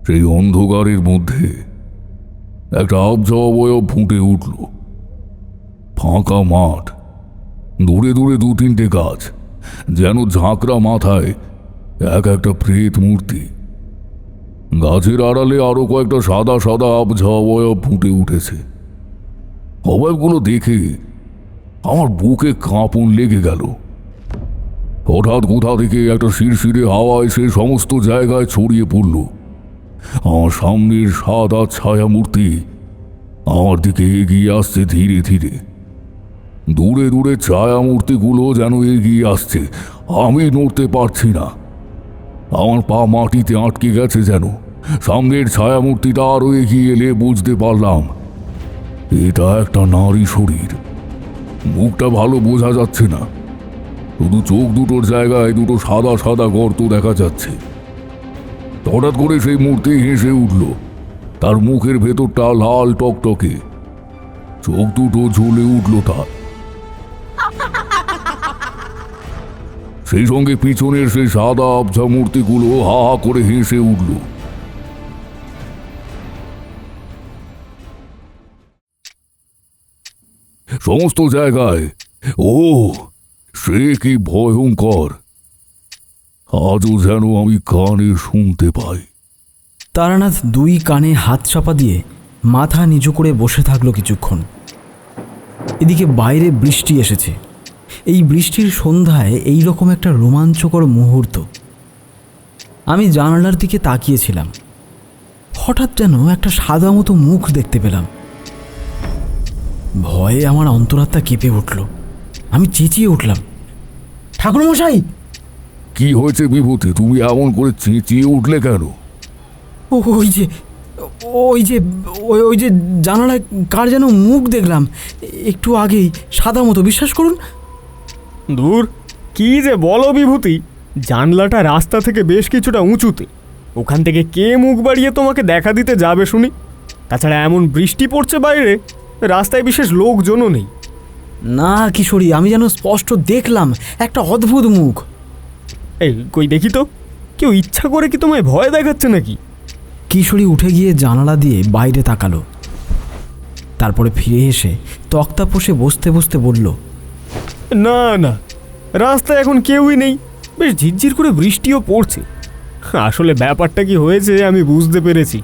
সেই অন্ধকারের মধ্যে একটা আবছা অবয়ব ফুটে উঠল। ফাঁকা মাঠ, দূরে দূরে দু তিনটে গাছ, যেন ঝাঁকড়া মাথায় এক একটা প্রেত মূর্তি। গাছের আড়ালে আরো কয়েকটা সাদা সাদা আবছা অবয়ব ফুটে উঠেছে। অবয়বগুলো দেখে আমার বুকে কাঁপন লেগে গেল। হঠাৎ কোথা থেকে একটা শিরশিরে হাওয়া এসে সমস্ত জায়গায় ছড়িয়ে পড়ল। আমার সামনের সাদা ছায়া মূর্তি আমার দিকে এগিয়ে আসছে ধীরে ধীরে। দূরে দূরে ছায়া মূর্তিগুলো যেন এগিয়ে আসছে, আমি নড়তে পারছি না। আমার পা মাটিতে আটকে গেছে যেন। সামনের ছায়া মূর্তিটা আরো এগিয়ে এলে বুঝতে পারলাম এটা একটা নারী শরীর। মুখটা ভালো বোঝা যাচ্ছে না, শুধু চোখ দুটোর জায়গায় দুটো সাদা সাদা গর্ত দেখা যাচ্ছে। হঠাৎ করে সেই মূর্তি হেসে উঠল। তার মুখের ভেতরটা লাল টকটকে, চোখ দুটো জ্বলে উঠল তার। সেই সঙ্গে পিছনের সেই সাদা আবছা মূর্তিগুলো হা হা করে হেসে উঠল। সমস্ত জায়গায় ও সে কি ভয়ঙ্কর, আজও যেন আমি কানে শুনতে পাই। তারানাথ দুই কানে হাত চাপা দিয়ে মাথা নিচু করে বসে থাকলো কিছুক্ষণ। এদিকে বাইরে বৃষ্টি এসেছে। এই বৃষ্টির সন্ধ্যায় এই রকম একটা রোমাঞ্চকর মুহূর্ত। আমি জানালার দিকে তাকিয়েছিলাম। হঠাৎ যেন একটা সাদা মতো মুখ দেখতে পেলাম। ভয়ে আমার অন্তরাত্মা কেঁপে উঠল। আমি চেঁচিয়ে উঠলাম, ঠাকুরমশাই! কি হয়েছে বিভূতি, তুমি এমন করে চেঁচিয়ে উঠলে কেন? ওই যে ওই যে ওই যে জানালায় কার যেন মুখ দেখলাম একটু আগেই, সাদা মতো, বিশ্বাস করুন। দূর, কি যে বলো বিভূতি! জানলাটা রাস্তা থেকে বেশ কিছুটা উঁচুতে, ওখান থেকে কে মুখ বাড়িয়ে তোমাকে দেখা দিতে যাবে শুনি? তাছাড়া এমন বৃষ্টি পড়ছে বাইরে, রাস্তায় বিশেষ লোকজনও নেই। না কিশোরী, আমি যেন স্পষ্ট দেখলাম একটা অদ্ভুত মুখ। এই কই দেখি তো, কেউ ইচ্ছা করে কি তোমায় ভয় দেখাচ্ছে নাকি? কিশোরী উঠে গিয়ে জানালা দিয়ে বাইরে তাকালো। তারপরে ফিরে এসে তক্তাপোষে বসতে বসতে বলল, না না, রাস্তায় এখন কেউই নেই, বেশ ঝিরঝির করে বৃষ্টিও পড়ছে। আসলে ব্যাপারটা কি হয়েছে আমি বুঝতে পেরেছি।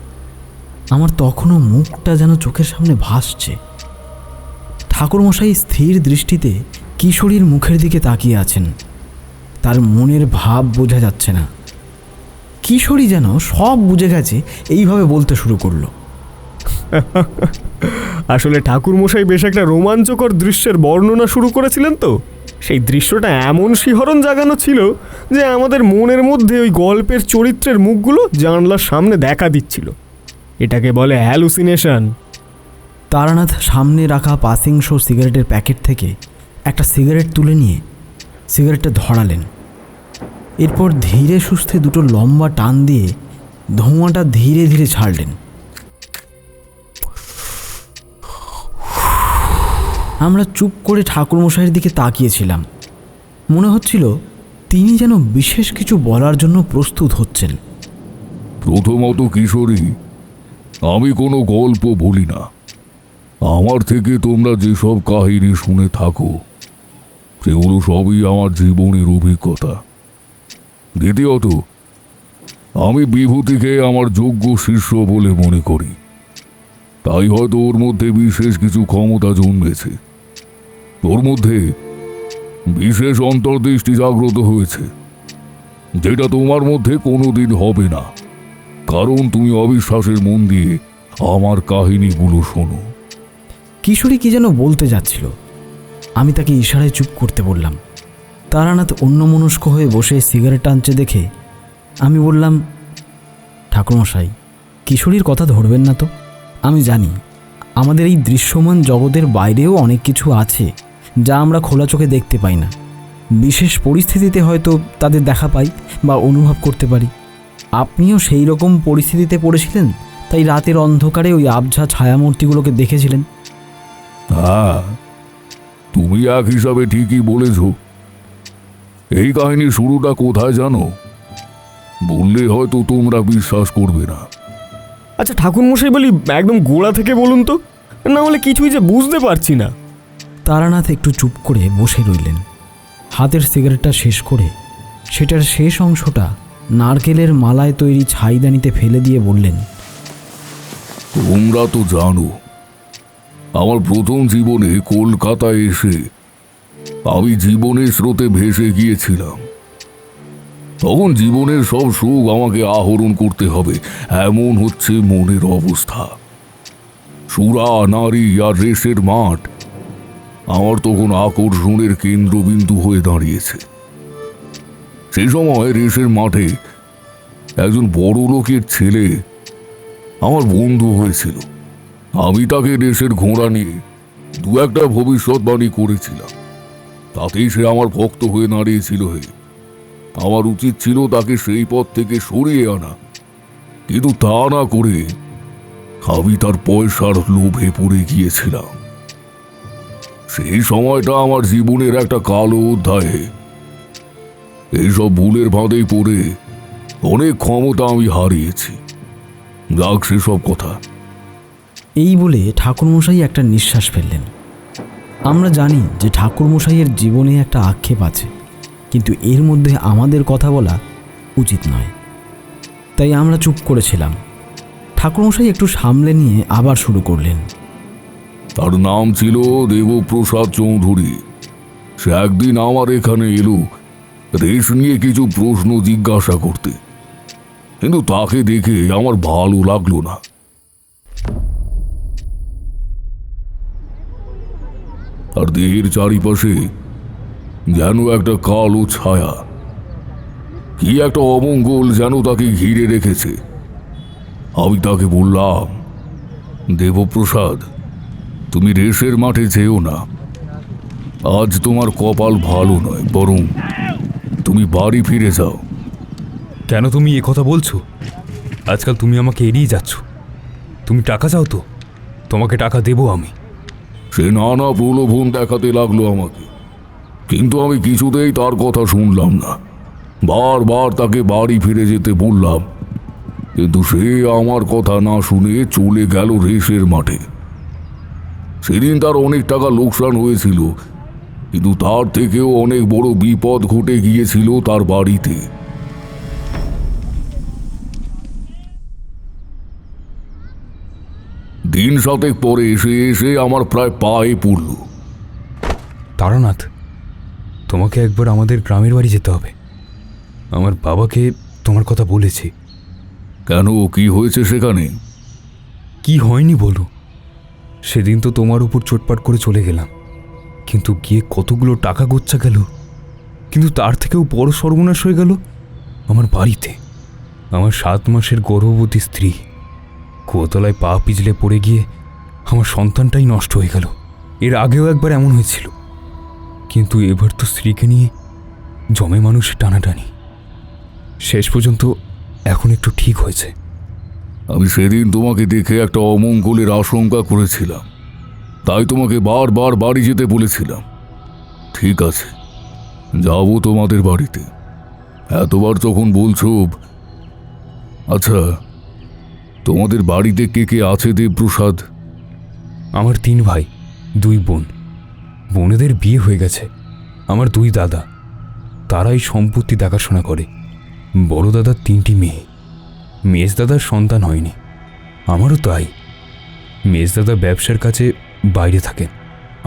আমার তখনও মুখটা যেন চোখের সামনে ভাসছে। ঠাকুরমশাই স্থির দৃষ্টিতে কিশোরীর মুখের দিকে তাকিয়ে আছেন। তার মনের ভাব বোঝা যাচ্ছে না। কিশোরী যেন সব বুঝে গেছে, এইভাবে বলতে শুরু করলো, আসলে ঠাকুরমশাই বেশ একটা রোমাঞ্চকর দৃশ্যের বর্ণনা শুরু করেছিলেন তো। সেই দৃশ্যটা এমন শিহরণ জাগানো ছিল যে আমাদের মনের মধ্যে ওই গল্পের চরিত্রের মুখগুলো জানলার সামনে দেখা দিচ্ছিল। এটাকে বলে হ্যালুসিনেশন। তারানাথ সামনে রাখা পাসিং শো সিগারেটের প্যাকেট থেকে একটা সিগারেট তুলে নিয়ে সিগারেটটা ধরালেন। এরপর ধীরে সুস্থে দুটো লম্বা টান দিয়ে ধোঁয়াটা ধীরে ধীরে ছাড়লেন। আমরা চুপ করে ঠাকুরমশাইয়ের দিকে তাকিয়েছিলাম। মনে হচ্ছিল তিনি যেন বিশেষ কিছু বলার জন্য প্রস্তুত হচ্ছেন। প্রথমত কিশোরী, আমি কোনো গল্প বলি না। আমার থেকে তোমরা যেসব কাহিনী শুনে থাকো সেগুলো সবই আমার জীবনের অভিজ্ঞতা। দ্বিতীয়ত, আমি বিভূতিকে আমার যোগ্য শিষ্য বলে মনে করি, তাই হয়তো ওর মধ্যে বিশেষ কিছু ক্ষমতা জন্মেছে। ওর মধ্যে বিশেষ অন্তর্দৃষ্টি জাগ্রত হয়েছে, যেটা তোমার মধ্যে কোনোদিন হবে না, কারণ তুমি অবিশ্বাসের মন দিয়ে আমার কাহিনীগুলো শোনো। কিশোরী কি যেন বলতে যাচ্ছিল। আমি তাকে ইশারায় চুপ করতে বললাম। তারানাথ অন্যমনস্ক হয়ে বসে সিগারেট টানছে দেখে আমি বললাম, ঠাকুরমশাই, কিশোরীর কথা ধরবেন না তো। আমি জানি আমাদের এই দৃশ্যমান জগতের বাইরেও অনেক কিছু আছে যা আমরা খোলা চোখে দেখতে পাই না। বিশেষ পরিস্থিতিতে হয়তো তাদের দেখা পাই বা অনুভব করতে পারি। আপনিও সেই রকম পরিস্থিতিতে পড়েছিলেন, তাই রাতের অন্ধকারে ওই আবঝা ছায়ামূর্তিগুলোকে দেখেছিলেন। হ্যাঁ, তুমি এক হিসাবে ঠিকই বলেছ। এই কাহিনীর শুরুটা কোথায় জানো? বললে হয়তো তোমরা বিশ্বাস করবে না। আচ্ছা ঠাকুরমশাই বলি, একদম গোড়া থেকে বলুন তো, না হলে কিছুই যে বুঝতে পারছি না। তারানাথ একটু চুপ করে বসে রইলেন। হাতের সিগারেটটা শেষ করে সেটার শেষ অংশটা নারকেলের মালায় তৈরি ছাইদানিতে ফেলে দিয়ে বললেন, তোমরা তো জানো, আমার প্রথম জীবনে কলকাতায় এসে আমি জীবনের স্রোতে ভেসে গিয়েছিলাম। তখন জীবনের সব সুখ আমাকে আহরণ করতে হবে, এমন হচ্ছে মনের অবস্থা। সুরা, নারী আর রেসের মাঠ আমার তখন আকর্ষণের কেন্দ্রবিন্দু হয়ে দাঁড়িয়েছে। সেই সময় রেসের মাঠে একজন বড় লোকের ছেলে আমার বন্ধু হয়েছিল। আমি তাকে রেসের ঘোড়া নিয়ে দু একটা ভবিষ্যৎবাণী করেছিলাম, তাতেই সে আমার ভক্ত হয়ে দাঁড়িয়েছিল। আমার উচিত ছিল তাকে সেই পথ থেকে সরিয়ে আনা, কিন্তু তা না করে আমি তার পয়সার লোভে পড়ে গিয়েছিলাম। সেই সময়টা আমার জীবনের একটা কালো অধ্যায়ে। এইসব ভুলের ফাঁদেই পড়ে অনেক ক্ষমতা আমি হারিয়েছি। যাক, সেসব কথা। এই বলে ঠাকুরমশাই একটা নিঃশ্বাস ফেললেন। আমরা জানি যে ঠাকুরমশাইয়ের জীবনে একটা আক্ষেপ আছে, কিন্তু এর মধ্যে আমাদের কথা বলা উচিত নয়, তাই আমরা চুপ করেছিলাম। ঠাকুরমশাই একটু সামলে নিয়ে আবার শুরু করলেন। তার নাম ছিল দেবপ্রসাদ চৌধুরী। সে একদিন আমার এখানে এলো রেস নিয়ে কিছু প্রশ্ন জিজ্ঞাসা করতে, কিন্তু তাকে দেখে আমার ভালো লাগলো না। আর দেহের চারিপাশে যেন একটা কালো ছায়া, কি একটা অমঙ্গল যেন তাকে ঘিরে রেখেছে। আমি তাকে বললাম, দেবপ্রসাদ, তুমি রেসের মাঠে যেও না। আজ তোমার কপাল ভালো নয়, বরং তুমি বাড়ি ফিরে যাও। কেন তুমি এ কথা বলছো? আজকাল তুমি আমাকে এড়িয়ে যাচ্ছ। তুমি টাকা চাও তো, তোমাকে টাকা দেবো আমি। সে নানা প্রলোভন দেখাতে লাগলো আমাকে, কিন্তু আমি কিছুতেই তার কথা শুনলাম না। বারবার তাকে বাড়ি ফিরে যেতে বললাম, কিন্তু সে আমার কথা না শুনে চলে গেল রেসের মাঠে। সেদিন তার অনেক টাকা লোকসান হয়েছিল, কিন্তু তার থেকেও অনেক বড় বিপদ ঘটে গিয়েছিল তার বাড়িতে। দিন 7 পরে এসে আমার প্রায় পায়ে পড়ল। তারানাথ, তোমাকে একবার আমাদের গ্রামের বাড়ি যেতে হবে। আমার বাবাকে তোমার কথা বলেছি। কেন, কি হয়েছে সেখানে? কি হয়নি বলো? সেদিন তো তোমার উপর চোটপাট করে চলে গেলাম, কিন্তু গিয়ে কতগুলো টাকা গোচ্ছা গেল। কিন্তু তার থেকেও বড় সর্বনাশ হয়ে গেল আমার বাড়িতে। আমার 7 মাসের গর্ভবতী স্ত্রী কুয়োতলায় পা পিছলে পড়ে গিয়ে আমার সন্তানটাই নষ্ট হয়ে গেল। এর আগেও একবার এমন হয়েছিল, কিন্তু এবার তো স্ত্রীকে নিয়ে জমে মানুষের টানাটানি। শেষ পর্যন্ত এখন একটু ঠিক হয়েছে। আমি সেদিন তোমাকে দেখে একটা অমঙ্গলের আশঙ্কা করেছিলাম, তাই তোমাকে বারবার বাড়ি যেতে বলেছিলাম। ঠিক আছে, যাব তোমাদের বাড়িতে, এতবার যখন বলছো। আচ্ছা, তোমাদের বাড়িতে কে কে আছে দেবপ্রসাদ? আমার 3 ভাই, 2 বোন। বোনেদের বিয়ে হয়ে গেছে। আমার 2 দাদা, তারাই সম্পত্তি দেখাশোনা করে। বড় দাদার 3টি মেয়ে। মেজ দাদার সন্তান হয়নি, আমারও তাই। মেজ দাদা ব্যবসার কাছে বাইরে থাকেন।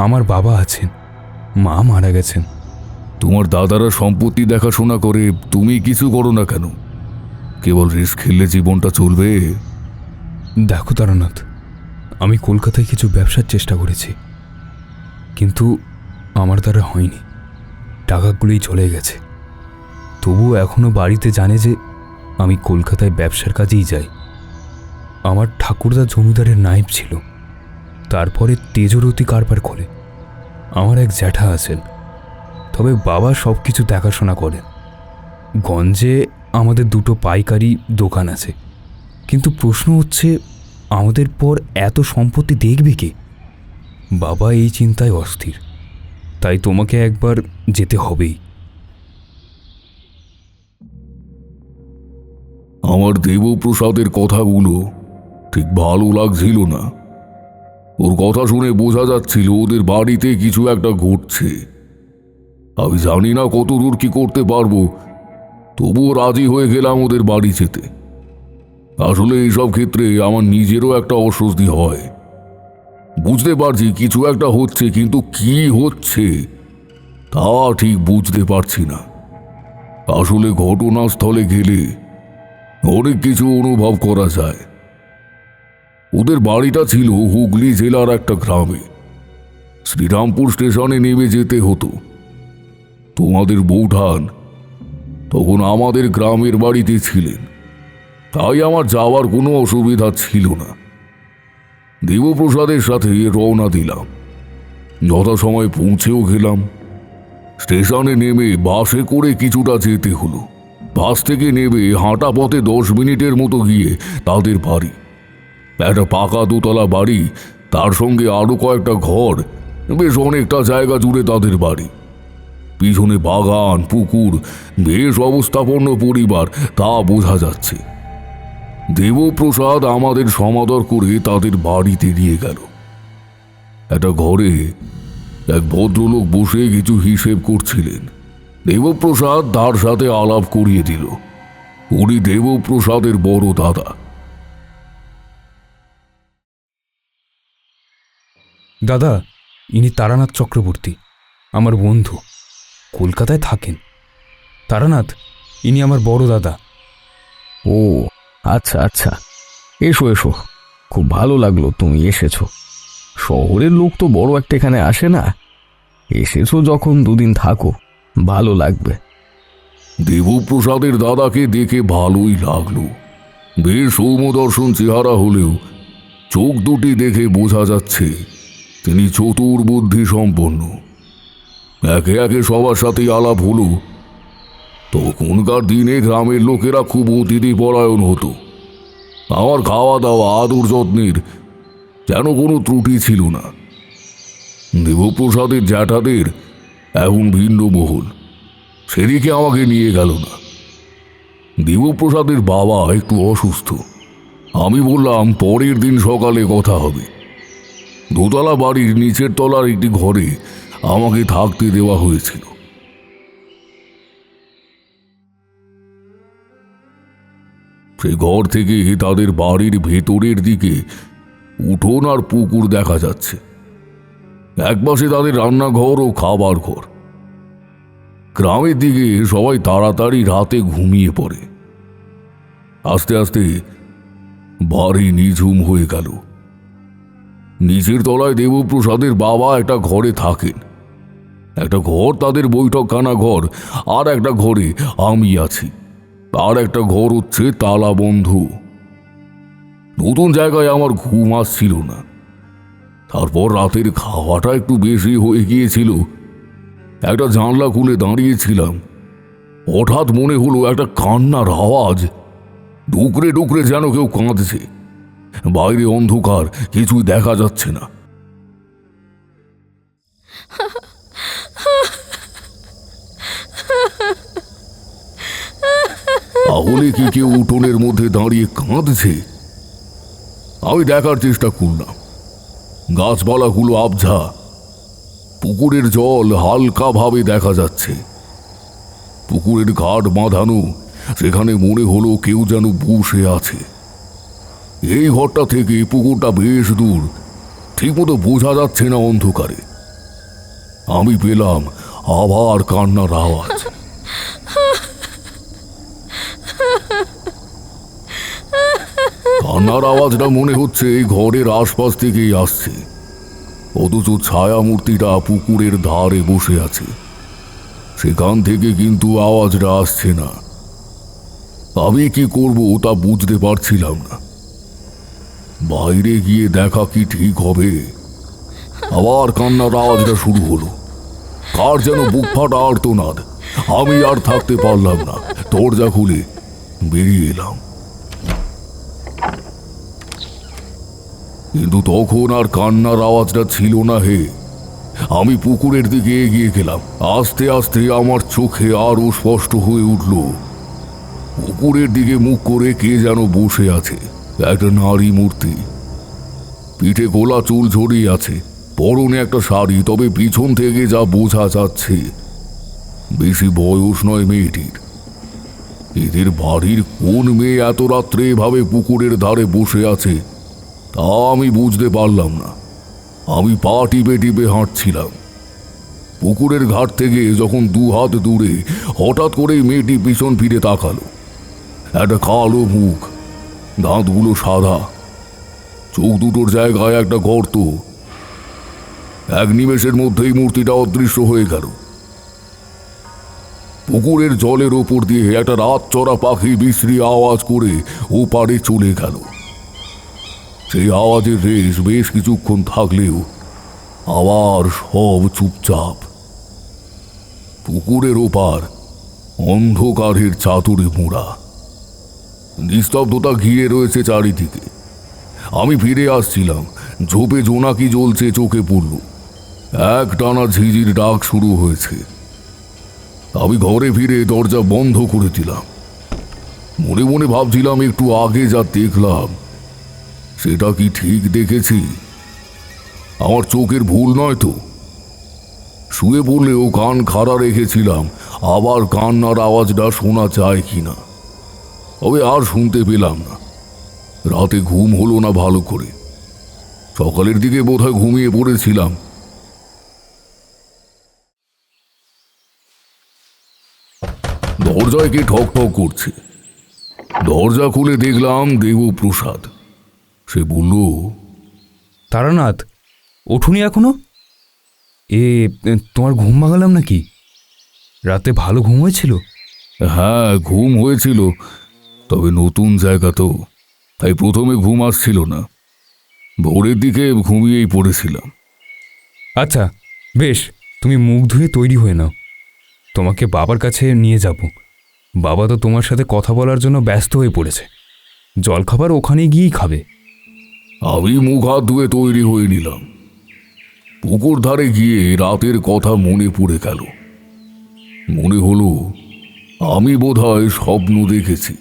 আমার বাবা আছেন, মা মারা গেছেন। তোমার দাদারা সম্পত্তি দেখাশোনা করে, তুমি কিছু করো না কেন? কেবল রেস খেললে জীবনটা চলবে? দেখো তারানাথ, আমি কলকাতায় কিছু ব্যবসার চেষ্টা করেছি, কিন্তু আমার দ্বারা হয়নি। টাকাগুলোই চলে গেছে। তবুও এখনও বাড়িতে জানে যে আমি কলকাতায় ব্যবসার কাজেই যাই। আমার ঠাকুরদা জমিদারের নায়েব ছিল, তারপরে তেজরতি কারবার খোলে। আমার এক জ্যাঠা আছেন, তবে বাবা সব কিছু দেখাশোনা করেন। গঞ্জে আমাদের 2টো পাইকারি দোকান আছে, কিন্তু প্রশ্ন হচ্ছে আমাদের পর এত সম্পত্তি দেখবে কে? বাবা এই চিন্তায় অস্থির, তাই তোমাকে একবার যেতে হবেই। আমার দেবপ্রসাদের কথাগুলো ঠিক ভালো লাগছিল না। ওর কথা শুনে বোঝা যাচ্ছিল ওদের বাড়িতে কিছু একটা ঘটছে। আমি জানি না কত দূর কি করতে পারবো, তবুও রাজি হয়ে গেলাম ওদের বাড়ি যেতে। আসলে এইসব ক্ষেত্রে আমার নিজেরও একটা অস্বস্তি হয়। বুঝতে পারছি কিছু একটা হচ্ছে, কিন্তু কি হচ্ছে তা ঠিক বুঝতে পারছি না। আসলে ঘটনাস্থলে গেলে অনেক কিছু অনুভব করা যায়। ওদের বাড়িটা ছিল হুগলি জেলার একটা গ্রামে। শ্রীরামপুর স্টেশনে নেমে যেতে হতো। তোমাদের বৌঠান তখন আমাদের গ্রামের বাড়িতে ছিলেন, তাই আমার যাওয়ার কোনো অসুবিধা ছিল না। দেবপ্রসাদের সাথে রওনা দিলাম। যথাসময়ে পৌঁছেও গেলাম। স্টেশনে নেমে বাসে করে কিছুটা যেতে হলো। বাস থেকে নেমে হাঁটা পথে 10 মিনিটের মতো গিয়ে তাদের বাড়ি। একটা পাকা দোতলা বাড়ি, তার সঙ্গে আরও কয়েকটা ঘর, বেশ অনেকটা জায়গা জুড়ে তাদের বাড়ি। পিছনে বাগান, পুকুর, বেশ অবস্থাপন্ন পরিবার, তা বোঝা যাচ্ছে। দেবপ্রসাদ আমাদের সমাদর করে তাদের বাড়িতে নিয়ে গেল। একটা ঘরে এক ভদ্রলোক বসে কিছু হিসেব করছিলেন। দেবপ্রসাদ তার সাথে আলাপ করিয়ে দিল। উনি দেবপ্রসাদের বড় দাদা। দাদা, ইনি তারানাথ চক্রবর্তী, আমার বন্ধু, কলকাতায় থাকেন। তারানাথ, ইনি আমার বড় দাদা। ও আচ্ছা আচ্ছা, এসো এসো, খুব ভালো লাগলো তুমি এসেছো। শহরের লোক তো বড় একটা এখানে আসে না, এসেছো যখন দুদিন থাকো, ভালো লাগবে। দেবপ্রসাদের দাদাকে দেখে ভালোই লাগলো। বেশ সৌম্যদর্শন চেহারা হলেও চোখ দুটি দেখে বোঝা যাচ্ছে তিনি চতুর বুদ্ধি সম্পন্ন। একে একে সবার সাথেই আলাপ হলো। তখনকার দিনে গ্রামের লোকেরা খুব অতিথি পরায়ণ হতো। আমার খাওয়া দাওয়া, আদর যত্নের যেন কোনো ত্রুটি ছিল না। দেবপ্রসাদের জ্যাঠাদের এখন ভিন্ন মহল, সেদিকে আমাকে নিয়ে গেল না। দেবপ্রসাদের বাবা একটু অসুস্থ। আমি বললাম পরের দিন সকালে কথা হবে। দোতলা বাড়ির নিচের তলার একটি ঘরে আমাকে থাকতে দেওয়া হয়েছিল। সেই ঘর থেকে তাদের বাড়ির ভেতরের দিকে উঠোন আর পুকুর দেখা যাচ্ছে। একপাশে তাদের রান্নাঘর ও খাবার ঘর। গ্রামের দিকে সবাই তাড়াতাড়ি রাতে ঘুমিয়ে পড়ে। আস্তে আস্তে বাড়ি নিঝুম হয়ে গেল। নিচের তলায় দেবপ্রসাদের বাবা একটা ঘরে থাকেন। একটা ঘর তাদের বৈঠকখানা ঘর, আর একটা ঘরে আমি আছি। আর একটা ঘর হচ্ছে তালা বন্ধ। নতুন জায়গায় আমার ঘুম আসছিল না। তারপর রাতের খাওয়াটা একটু বেশি হয়ে গিয়েছিল। একটা জানলা খুলে দাঁড়িয়েছিলাম। হঠাৎ মনে হলো একটা কান্নার আওয়াজ। ডুকরে ডুকরে যেন কেউ কাঁদছে। বাইরে অন্ধকার, কিছুই দেখা যাচ্ছে না। তাহলে কি কেউ উঠোনের মধ্যে দাঁড়িয়ে কাঁদছে? আমি দেখার চেষ্টা করলাম। গাছপালাগুলো আবঝা, পুকুরের জল হালকা ভাবে দেখা যাচ্ছে। পুকুরের ঘাট বাঁধানো, সেখানে মনে হলো কেউ যেন বসে আছে। এই ঘরটা থেকে পুকুরটা বেশ দূর, ঠিকমতো বোঝা যাচ্ছে না অন্ধকারে। আমি পেলাম আবার কান্নার আওয়াজ। কান্নার আওয়াজটা মনে হচ্ছে এই ঘরের আশপাশ থেকেই আসছে, অথচ ছায়ামূর্তিটা পুকুরের ধারে বসে আছে। সেখান থেকে কিন্তু আওয়াজটা আসছে না। আমি কি করব তা বুঝতে পারছিলাম না। বাইরে গিয়ে দেখা কি ঠিক হবে? আবার কান্নার আওয়াজটা শুরু হলো। কার যেন বুক ফাটা আর্তনাদ। আমি আর থাকতে পারলাম না, দরজা খুলে বেরিয়ে এলাম। কিন্তু তখন আর কান্নার আওয়াজটা ছিল না। হে, আমি পুকুরের দিকে এগিয়ে গেলাম। আস্তে আস্তে আমার চোখে আরো স্পষ্ট হয়ে উঠল পুকুরের দিকে মুখ করে কে যেন বসে আছে। একটা নারী মূর্তি, পিঠে গোলা চুল ঝরিয়ে আছে, পরনে একটা শাড়ি, তবে পিছন থেকে যা বোঝা যাচ্ছে বেশি বয়স নয় মেয়েটির। এদের বাড়ির কোন মেয়ে এত রাত্রে এভাবে পুকুরের ধারে বসে আছে তা আমি বুঝতে পারলাম না। আমি পা টিপে টিপে হাঁটছিলাম। পুকুরের ঘাট থেকে যখন 2 হাত দূরে হঠাৎ করেই মেয়েটি পিছন ফিরে তাকালো। একটা কালো মুখ, দাঁতগুলো সাদা, চোখ দুটোর জায়গায় একটা গর্ত। এক নিমেষের মধ্যেই মূর্তিটা অদৃশ্য হয়ে গেল। পুকুরের জলের ওপর দিয়ে একটা রাত চড়া পাখি বিশ্রী আওয়াজ করে ওপারে চলে গেল। সেই আওয়াজের রেশ বেশ কিছুক্ষণ থাকলেও আবার সব চুপচাপ। পুকুরের ওপার অন্ধকারের চাদরে মোড়া, নিস্তব্ধতা ঘিরে রয়েছে চারিদিকে। আমি ফিরে আসছিলাম, ঝোপে জোনাকি জ্বলছে চোখে পড়ল। এক টানা ঝিঝির ডাক শুরু হয়েছে। আমি ঘরে ফিরে দরজা বন্ধ করে দিলাম। মনে মনে ভাবছিলাম, একটু আগে যা দেখলাম সেটা কি ঠিক দেখেছি? আমার চোখের ভুল নয় তো? শুয়ে পড়লেও কান খাড়া রেখেছিলাম, আবার কান্নার আওয়াজটা শোনা যায় কিনা। তবে আর শুনতে পেলাম না। রাতে ঘুম হলো না ভালো করে। সকালের দিকে বোধহয় ঘুমিয়ে পড়েছিলাম। দরজায় কে ঠক ঠক করছে। দরজা খুলে দেখলাম দেবপ্রসাদ। সে বলল, তারানাথ, ওঠুনি এখনো? তোমার ঘুম ভাঙালাম নাকি? রাতে ভালো ঘুম হয়েছিল? হ্যাঁ, ঘুম হয়েছিল, তবে নতুন জায়গা তো, তাই প্রথমে ঘুম আসছিল না। ভোরের দিকে ঘুমিয়েই পড়েছিলাম। আচ্ছা বেশ, তুমি মুখ ধুয়ে তৈরি হয়ে নাও, তোমাকে বাবার কাছে নিয়ে যাব। বাবা তো তোমার সাথে কথা বলার জন্য ব্যস্ত হয়ে পড়েছে। জলখাবার ওখানে গিয়েই খাবে। আমি মুখ হাত ধুয়ে তৈরি হয়ে নিলাম। পুকুর ধারে গিয়ে রাতের কথা মনে পড়ে গেল। মনে হলো আমি বোধহয় স্বপ্ন দেখেছি,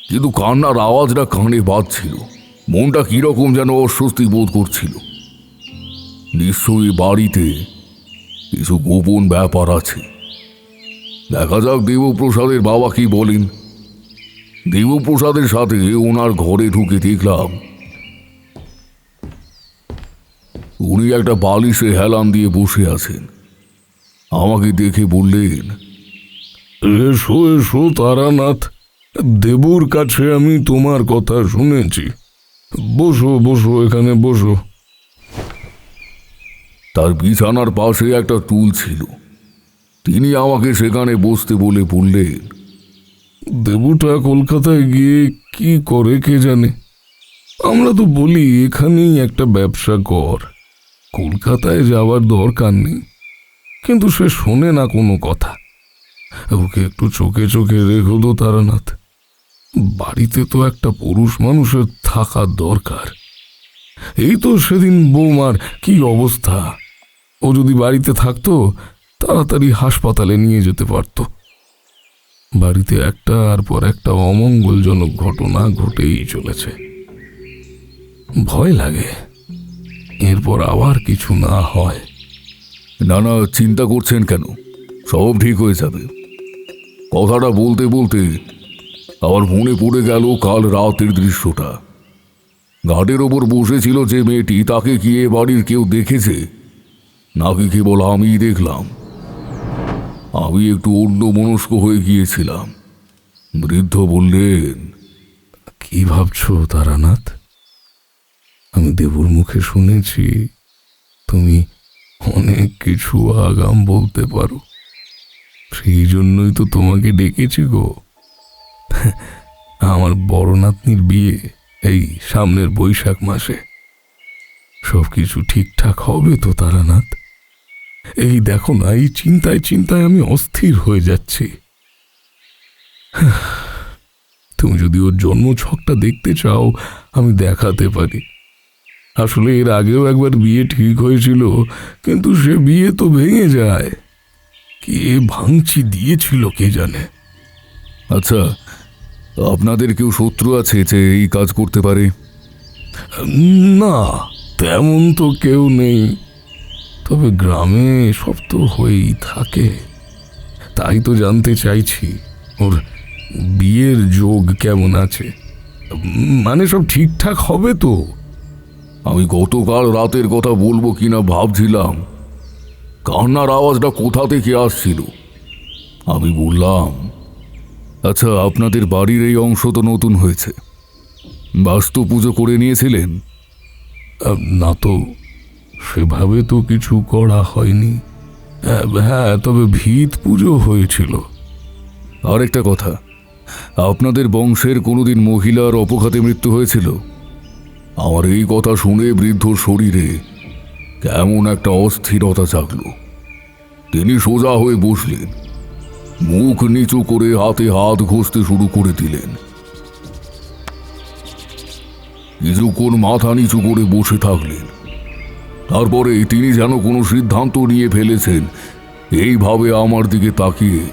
কিন্তু কান্নার আওয়াজটা কানে বাজছিল। মনটা কিরকম যেন অস্বস্তি বোধ করছিল। নিশ্চয়ই বাড়িতে কিছু গোপন ব্যাপার আছে। দেখা যাক দেবপ্রসাদের বাবা কি বলেন। দেবপ্রসাদের সাথে ওনার ঘরে ঢুকে দেখলাম উনি একটা বালিশে হেলান দিয়ে বসে আছেন। আমাকে দেখে বললেন, এসো এসো তারানাথ, দেবুর কাছে আমি তোমার কথা শুনেছি। বসো বসো, এখানে বসো। তার বিছানার পাশে একটা টুল ছিল। তিনি আমাকে সেখানে বসতে বলে বললেন, দেবুটা কলকাতায় গিয়ে কি করে কে জানে। আমরা তো বলি এখানেই একটা ব্যবসা কর, কলকাতায় যাওয়ার দরকার নেই, কিন্তু সে শোনে না কোনো কথা। ওকে একটু চোখে চোখে রেখো তো তারানাথ। বাড়িতে তো একটা পুরুষ মানুষের থাকার দরকার। এই তো সেদিন বৌমার কি অবস্থা, ও যদি বাড়িতে থাকতো তাড়াতাড়ি হাসপাতালে নিয়ে যেতে পারত। বাড়িতে একটার পর একটা অমঙ্গলজনক ঘটনা ঘটেই চলেছে। ভয় লাগে এরপর আবার কিছু না হয়। না না, চিন্তা করছেন কেন? সব ঠিক হয়ে যাবে। কথাটা বলতে বলতে আমার মনে পড়ে গেল কাল রাতের দৃশ্যটা। ঘাটের ওপর বসেছিল যে মেয়েটি, তাকে কি এ বাড়ির কেউ দেখেছে নাকি কেবল আমিই দেখলাম? আমি একটু অন্যমনস্ক হয়ে গিয়েছিলাম। বৃদ্ধ বললেন, কি ভাবছো তারানাথ? আমি দেবুর মুখে শুনেছি তুমি অনেক কিছু আগাম বলতে পারো, সেই জন্যই তো তোমাকে ডেকেছি গো। আমার বড় নাতনির বিয়ে এই সামনের বৈশাখ মাসে। সব কিছু ঠিকঠাক হবে তো তারানাথ? এই দেখো না, এই চিন্তায় চিন্তায় আমি অস্থির হয়ে যাচ্ছি। তুমি যদি ওর জন্মছকটা দেখতে চাও আমি দেখাতে পারি। আসলে এর আগেও একবার বিয়ে ঠিক হয়েছিল, কিন্তু সে বিয়ে তো ভেঙে যায়। কে ভাঙচি দিয়েছিল কে জানে। আচ্ছা আপনাদের কেউ শত্রু আছে যে এই কাজ করতে পারে? না, তেমন তো কেউ নেই, তবে গ্রামে সব তো হয়েই থাকে। তাই তো জানতে চাইছি ওর বিয়ের যোগ কেমন আছে, মানে সব ঠিকঠাক হবে তো? আমি গতকাল রাতের কথা বলবো কিনা ভাবছিলাম, কান্নার আওয়াজটা কোথা থেকে আসছিল। আমি বললাম, আচ্ছা আপনাদের বাড়ির এই অংশ তো নতুন হয়েছে, বাস্তু পুজো করে নিয়েছিলেন? না তো, সেভাবে তো কিছু করা হয়নি। হ্যাঁ, তবে ভিত পুজো হয়েছিল। আরেকটা কথা, আপনাদের বংশের কোনোদিন মহিলার অপঘাতে মৃত্যু হয়েছিল? আমার এই কথা শুনে বৃদ্ধ শরীরে কেমন একটা অস্থিরতা জাগল। তিনি সোজা হয়ে বসলেন, মুখ নিচু করে হাতে হাত ঘষতে শুরু করে দিলেন। কিছুক্ষণ মাথা নিচু করে বসে থাকলেন, তারপরে তিনি যেন কোনো সিদ্ধান্ত নিয়ে ফেলেছেন এইভাবে আমার দিকে তাকিয়ে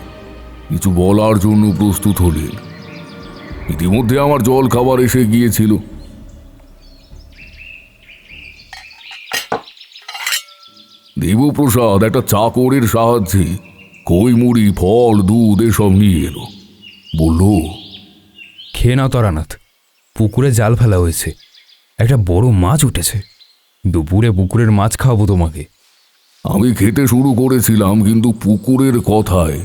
কিছু বলার জন্য প্রস্তুত হলেন। ইতিমধ্যে আমার জল খাবার এসে গিয়েছিল। দেবপ্রসাদ একটা চাকরের সাহায্যে কৈমুড়ি, ফল, দুধ এসব নিয়ে এলো। বলল, খেয়ে নাও তারানাথ, পুকুরে জাল ফেলা হয়েছে, একটা বড় মাছ উঠেছে। দুপুরে পুকুরের মাছ খাওয়াবো তোমাকে। আমি খেতে শুরু করেছিলাম, কিন্তু পুকুরের কথায়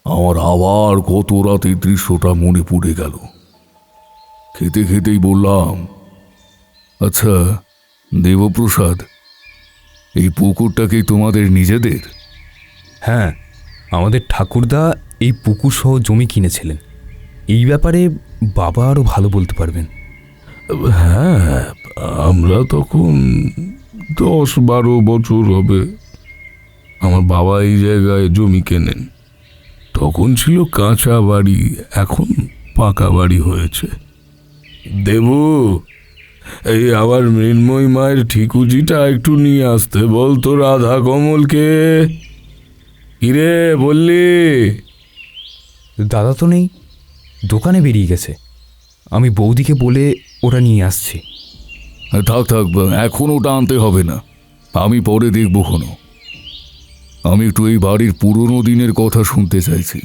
আমার আবার গত রাতে দৃশ্যটা মনে পড়ে গেল। খেতে খেতেই বললাম, আচ্ছা দেবপ্রসাদ, এই পুকুরটাকে তোমাদের নিজেদের? হ্যাঁ, আমাদের ঠাকুরদা এই পুকুর সহ জমি কিনেছিলেন। এই ব্যাপারে বাবা আরও ভালো বলতে পারবেন। হ্যাঁ, আমরা তখন 10-12 বছর হবে আমার বাবা এই জায়গায় জমি কেনেন। তখন ছিল কাঁচা বাড়ি, এখন পাকা বাড়ি হয়েছে। দেবু, এই আবার মৃন্ময়ী মায়ের ঠিকুজিটা একটু নিয়ে আসতে বল তো রাধা কমলকে। কিরে বললি? দাদা তো নেই, দোকানে বেরিয়ে গেছে। আমি বৌদিকে বলে ওরা নিয়ে আসছি। থাক থাক, এখন ওটা আনতে হবে না, আমি পরে দেখব কোনো। আমি একটু এই বাড়ির পুরনো দিনের কথা শুনতে চাইছি।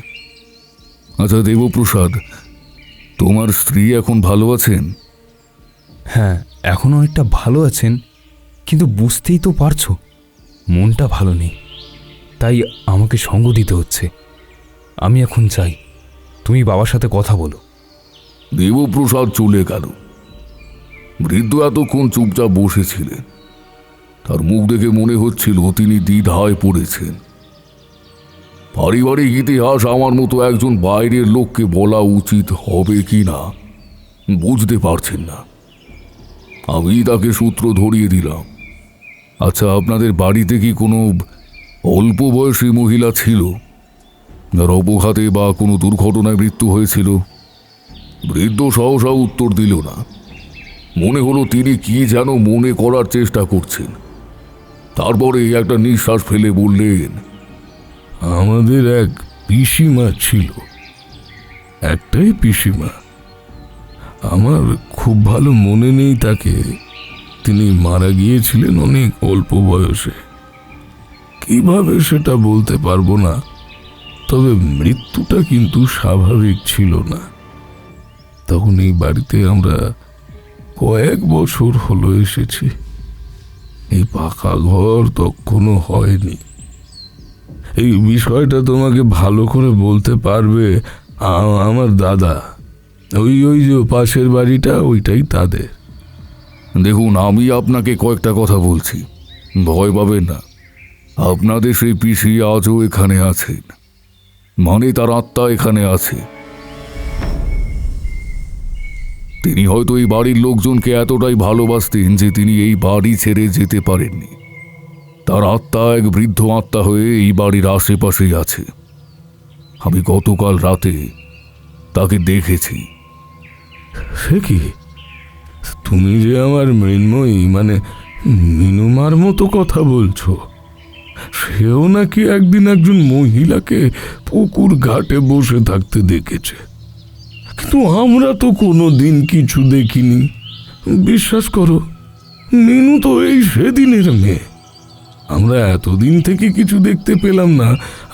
আচ্ছা দেবপ্রসাদ, তোমার স্ত্রী এখন ভালো আছেন? হ্যাঁ, এখন অনেকটা ভালো আছেন, কিন্তু বুঝতেই তো পারছো মনটা ভালো নেই, তাই আমাকে সঙ্গ দিতে হচ্ছে। আমি এখন চাই তুমি বাবার সাথে কথা বলো। দেবপ্রসাদ চলে গেল। বৃদ্ধ এতক্ষণ চুপচাপ বসেছিলেন। তার মুখ দেখে মনে হচ্ছিল তিনি দ্বিধায় পড়েছেন। পারিবারিক ইতিহাস আমার মতো একজন বাইরের লোককে বলা উচিত হবে কি না বুঝতে পারছেন না। আমি তাকে সূত্র ধরিয়ে দিলাম, আচ্ছা আপনাদের বাড়িতে কি কোনো অল্প বয়সী মহিলা ছিল যার অপঘাতে বা কোনো দুর্ঘটনায় মৃত্যু হয়েছিল? বৃদ্ধ সহসা উত্তর দিল না। মনে হলো তিনি কি যেন মনে করার চেষ্টা করছেন। তারপরে একটা নিঃশ্বাস ফেলে বললেন, আমাদের এক পিসিমা ছিল, একটাই পিসিমা। আমার খুব ভালো মনে নেই তাকে, তিনি মারা গিয়েছিলেন অনেক অল্প বয়সে। কিভাবে সেটা বলতে পারবো না, তবে মৃত্যুটা কিন্তু স্বাভাবিক ছিল না। তখন এই বাড়িতে আমরা কয়েক বছর হলো এসেছি। এই পাকা ঘর তখনও হয়নি। এই বিষয়টা তোমাকে ভালো করে বলতে পারবে আমার দাদা। ওই যে পাশের বাড়িটা, ওইটাই তাদের। দেখুন, আমি আপনাকে কয়েকটা কথা বলছি, ভয় পাবেন না। আপনাদের সেই পিসি আজও এখানে আছেন, মানে তার আত্মা এখানে আছে। তিনি হয়তো এই বাড়ির লোকজনকে এতটাই ভালোবাসতেন যে তিনি এই বাড়ি ছেড়ে যেতে পারেননি। তার আত্মা এক বৃদ্ধ আত্মা হয়ে এই বাড়ির আশেপাশেই আছে। আমি গতকাল রাতে তাকে দেখেছি। সে কি? তুমি যে আমার মৃন্ময়ী মানে মিনুমার মতো কথা বলছো? সেও নাকি একদিন একজন মহিলাকে পুকুর ঘাটে বসে থাকতে দেখেছে, কিন্তু আমরা তো কোনো দিন কিছু দেখিনি। বিশ্বাস করো, মিনু তো এই সেদিনের মেয়ে। আমরা এতদিন থেকে কিছু দেখতে পেলাম না,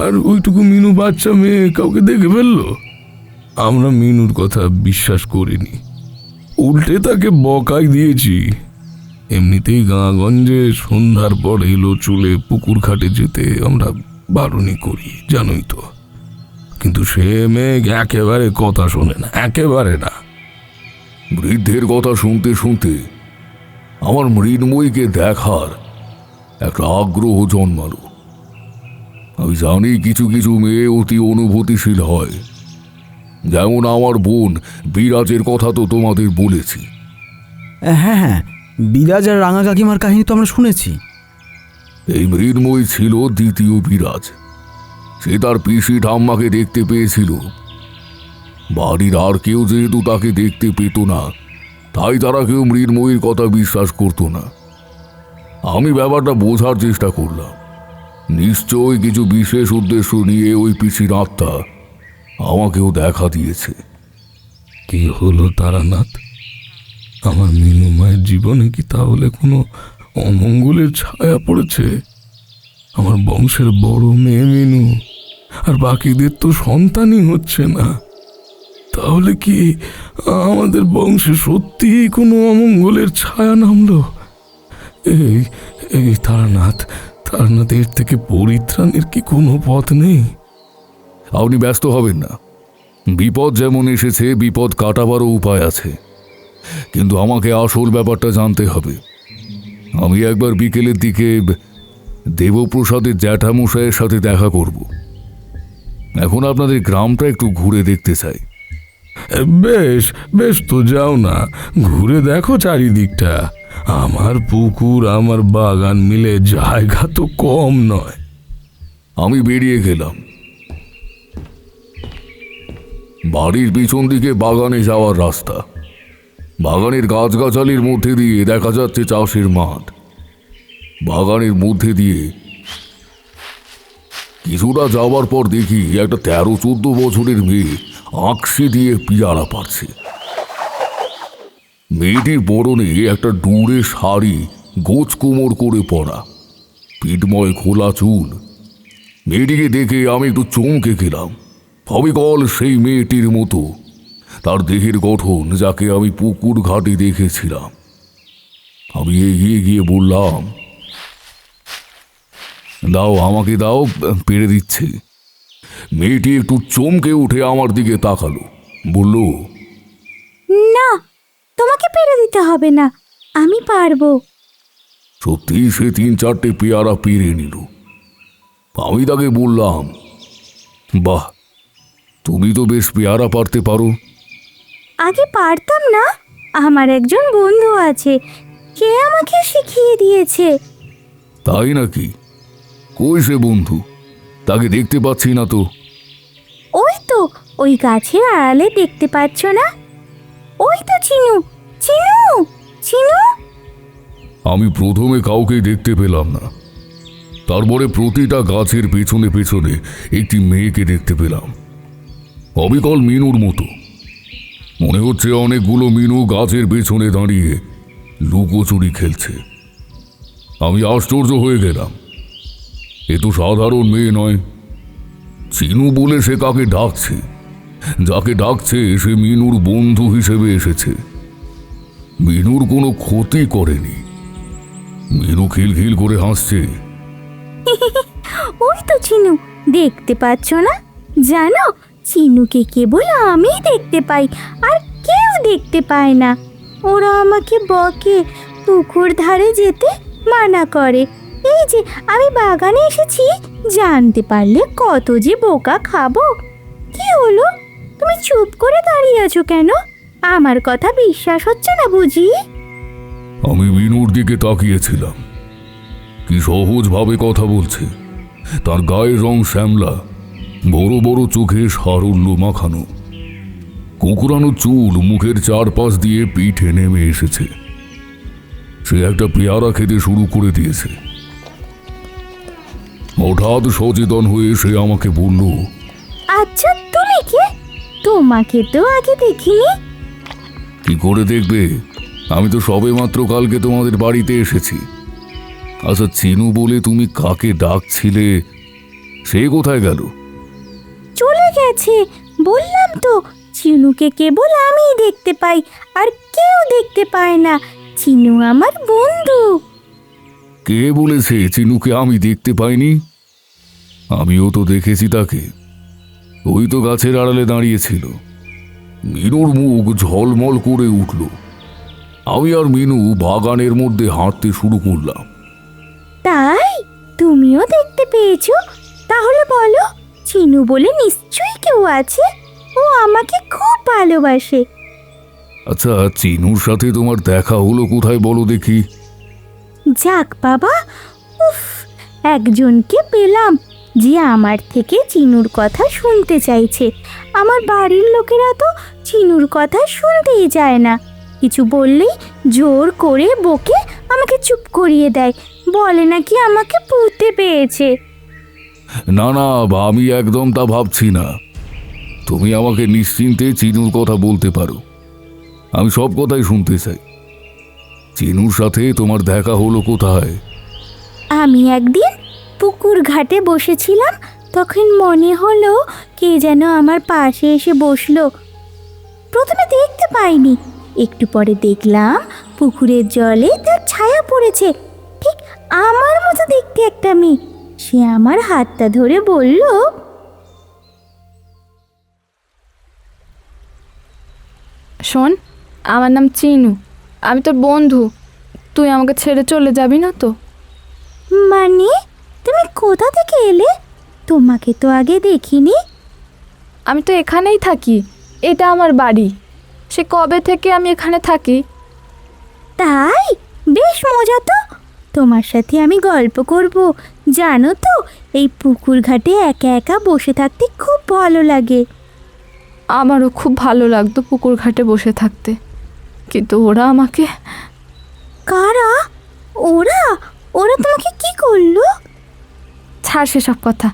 আর ওইটুকু মিনু বাচ্চা মেয়ে কাউকে দেখে ফেললো। আমরা মিনুর কথা বিশ্বাস করিনি, উল্টে তাকে বকাই দিয়েছি। এমনিতেই গাঁগঞ্জে সন্ধ্যার পর এলো চুলে পুকুর ঘাটে যেতে আমরা বারণই করি, জানোই তো। কিন্তু সে মেয়ে একেবারে কথা শোনে না, একেবারে না। বৃদ্ধের কথা শুনতে শুনতে আমার মৃন্ময়ীকে দেখার একটা আগ্রহ জন্মালো। আমি জানি কিছু কিছু মেয়ে অতি অনুভূতিশীল হয়, যেমন আমার বোন বিরাজের কথা তো তোমাদের বলেছি। হ্যাঁ হ্যাঁ, বিরাজ আর রাঙা কাকিমার কাহিনী তো আমরা শুনেছি। এই মৃন্ময়ী ছিল দ্বিতীয় বিরাজ। সে তার পিসি ঠাম্মাকে দেখতে পেয়েছিল। বাড়ির আর কেউ যেহেতু তাকে দেখতে পেত না, তাই তারা কেউ মৃন্ময়ীর কথা বিশ্বাস করত না। আমি ব্যাপারটা বোঝার চেষ্টা করলাম। নিশ্চয়ই কিছু বিশেষ উদ্দেশ্য নিয়ে ওই পিসির আত্মা আমাকেও দেখা দিয়েছে। কি হলো তারানাথ? আমার মিনু মায়ের জীবনে কি তাহলে কোনো অমঙ্গলের ছায়া পড়েছে? আমার বংশের বড় মেয়ে মিনু, আর বাকিদের তো সন্তানই হচ্ছে না। তাহলে কি আমাদের বংশে সত্যিই কোনো অমঙ্গলের ছায়া নামলো? এই এই তারানাথ, তারানাথ, এর থেকে পরিত্রাণের কি কোনো পথ নেই? আপনি ব্যস্ত হবেন না। বিপদ যেমন এসেছে, বিপদ কাটাবারও উপায় আছে। কিন্তু আমাকে আসল ব্যাপারটা জানতে হবে। আমি একবার বিকেলের দিকে দেবপ্রসাদের জ্যাঠামশাইয়ের সাথে দেখা করব। এখন আপনাদের গ্রামটা একটু ঘুরে দেখতে চাই। বেশ বেশ, তো যাও না, ঘুরে দেখো চারিদিকটা। আমার পুকুর, আমার বাগান মিলে জায়গা তো কম নয়। আমি বেরিয়ে গেলাম। বাড়ির পিছন দিকে বাগানে যাওয়ার রাস্তা। বাগানের গাছগাছালির মধ্যে দিয়ে দেখা যাচ্ছে চাষের মাঠ। বাগানের মধ্যে দিয়ে কিছুটা যাওয়ার পর দেখি একটা 13-14 বছরের মেয়ে আঁকশি দিয়ে পিয়ারা পারছে। মেয়েটির পরনে একটা ডুরে শাড়ি, গোছ কোমর করে পরা, পিঠময় খোলা চুল। মেয়েটিকে দেখে আমি একটু চমকে গেলাম। অবিকল সেই মেয়েটির মতো তার দেহের গঠন, যাকে আমি পুকুর ঘাটে দেখেছিলাম। আমি এগিয়ে গিয়ে বললাম, দাও, আমাকে দাও, পেরে দিচ্ছি। মেয়েটি একটু চমকে উঠে আমার দিকে তাকালো, বলল, না, তোমাকে পেরে দিতে হবে না, আমি পারবো। সত্যি সে 3-4টে পেয়ারা পেরে নিল। আমি তাকে বললাম, বাহ, তুমি তো বেশ পেয়ারা পারতে পারো। আগে পারতাম না, আমার একজন বন্ধু আছে, সে আমাকে শিখিয়ে দিয়েছে। তাই নাকি? কই সে বন্ধু? তাকে দেখতে পাচ্ছি না তো। ওই তো, ওই গাছের আড়ালে, দেখতে পাচ্ছ না? ওই তো চিনু, চিনু, চিনু। আমি প্রথমে কাউকে দেখতে পেলাম না। তারপরে প্রতিটা গাছের পেছনে পেছনে একটি মেয়েকে দেখতে পেলাম, অবিকল মিনুর মতো। মনে হচ্ছে অনেকগুলো মিনু গাছের পেছনে দাঁড়িয়ে লুকোচুরি খেলছে। আমি আশ্চর্য হয়ে গেলাম। এ তো সাধারণ মেয়ে নয়। চিনু বলে সে কাকে ডাকছে? যাকে ডাকছে সে মিনুর বন্ধু হিসেবে এসেছে। মিনুর কোনো ক্ষতি করেনি। মিনু খিলখিল করে হাসছে। ওই তো চিনু, দেখতে পাচ্ছ না? জানো, চিনুকে কেবল আমি দেখতে পাই, আর কেউ দেখতে পায় না। ওরা আমাকে বকে, পুকুর ধারে যেতে মানা করে। এই যে আমি বাগানে এসেছি, জানতে পারলে কত যে বোকা খাবো। কি হলো, তুমি চুপ করে দাঁড়িয়ে আছো কেন? আমার কথা বিশ্বাস হচ্ছে না বুঝি? আমি মিনুর দিকে তাকিয়েছিলাম। কি সহজভাবে কথা বলছে। তার গায়ের রং শ্যামলা, বড় বড় চোখে সারল্য মাখানো, কুকুরানো চুল মুখের চারপাশ দিয়ে পিঠে নেমে এসেছে। সে একটা পেয়ারা খেতে শুরু করে দিয়েছে। হঠাৎ সচেতন হয়ে সে আমাকে বলল, আচ্ছা, তুমি কে? তোমাকে তো আগে দেখিনি। কি করে দেখবে? আমি তো সবেমাত্র কালকে তোমাদের বাড়িতে এসেছি। আচ্ছা, চিনু বলে তুমি কাকে ডাকছিলে, সে কোথায় গেল? চলে গেছে, বললাম তো, চিনুকে কেবল আমিই দেখতে পাই, আর কেউ দেখতে পায় না। চিনু আমার বন্ধু। কে বলেছে চিনুকে আমি দেখতে পাইনি? আমিও তো দেখেছি তাকে। ওই তো গাছের আড়ালে দাঁড়িয়েছিল। মিনুর মুখ ঝলমল করে উঠল। আমি আর মিনু বাগানের মধ্যে হাঁটতে শুরু করলাম। তাই তুমিও দেখতে পেয়েছো? তাহলে বলো, চিনু বলে নিশ্চয়ই কেউ আছে। ও আমাকে খুব ভালোবাসে। আচ্ছা, চিনুর সাথে তোমার দেখা হলো কোথায় বলো দেখি? যাক বাবা, উফ, একজনকে পেলাম যে আমার থেকে চিনুর কথা শুনতে চাইছে। আমার বাড়ির লোকেরা তো চিনুর কথা শুনতেই যায় না। কিছু বললেই জোর করে বকে আমাকে চুপ করিয়ে দেয়, বলে নাকি আমাকে পুঁতে পেয়েছে। না না, আমি একদম তা ভাবছি না। তুমি আমাকে নিশ্চিন্তে চিনুর কথা বলতে পারো। আমি সব কথাই শুনতে চাই। চিনুর সাথে তোমার দেখা হলো কোথায়? আমি একদিন পুকুর ঘাটে বসেছিলাম, তখন মনে হলো কে যেন আমার পাশে এসে বসলো। প্রথমে দেখতে পাইনি, একটু পরে দেখলাম পুকুরের জলে তার ছায়া পড়েছে, ঠিক আমার মতো দেখতে একটা মেয়ে। সে আমার হাতটা ধরে বলল, শোন, আমার নাম চিনু, আমি তোর বন্ধু। তুই আমাকে ছেড়ে চলে যাবি না তো? মানে তুমি কোথা থেকে এলে? তোমাকে তো আগে দেখিনি। আমি তো এখানেই থাকি, এটা আমার বাড়ি। সে কবে থেকে আমি এখানে থাকি। তাই? বেশ মজা তো। তোমার সাথে আমি গল্প করব। জানো তো, এই পুকুর ঘাটে একা একা বসে থাকতে খুব ভালো লাগে। আমারও খুব ভালো লাগতো পুকুর ঘাটে বসে থাকতে, কিন্তু ওরা আমাকে... কারা? ওরা ওরা তোমাকে কি করলো? ছাড় সেসব কথা,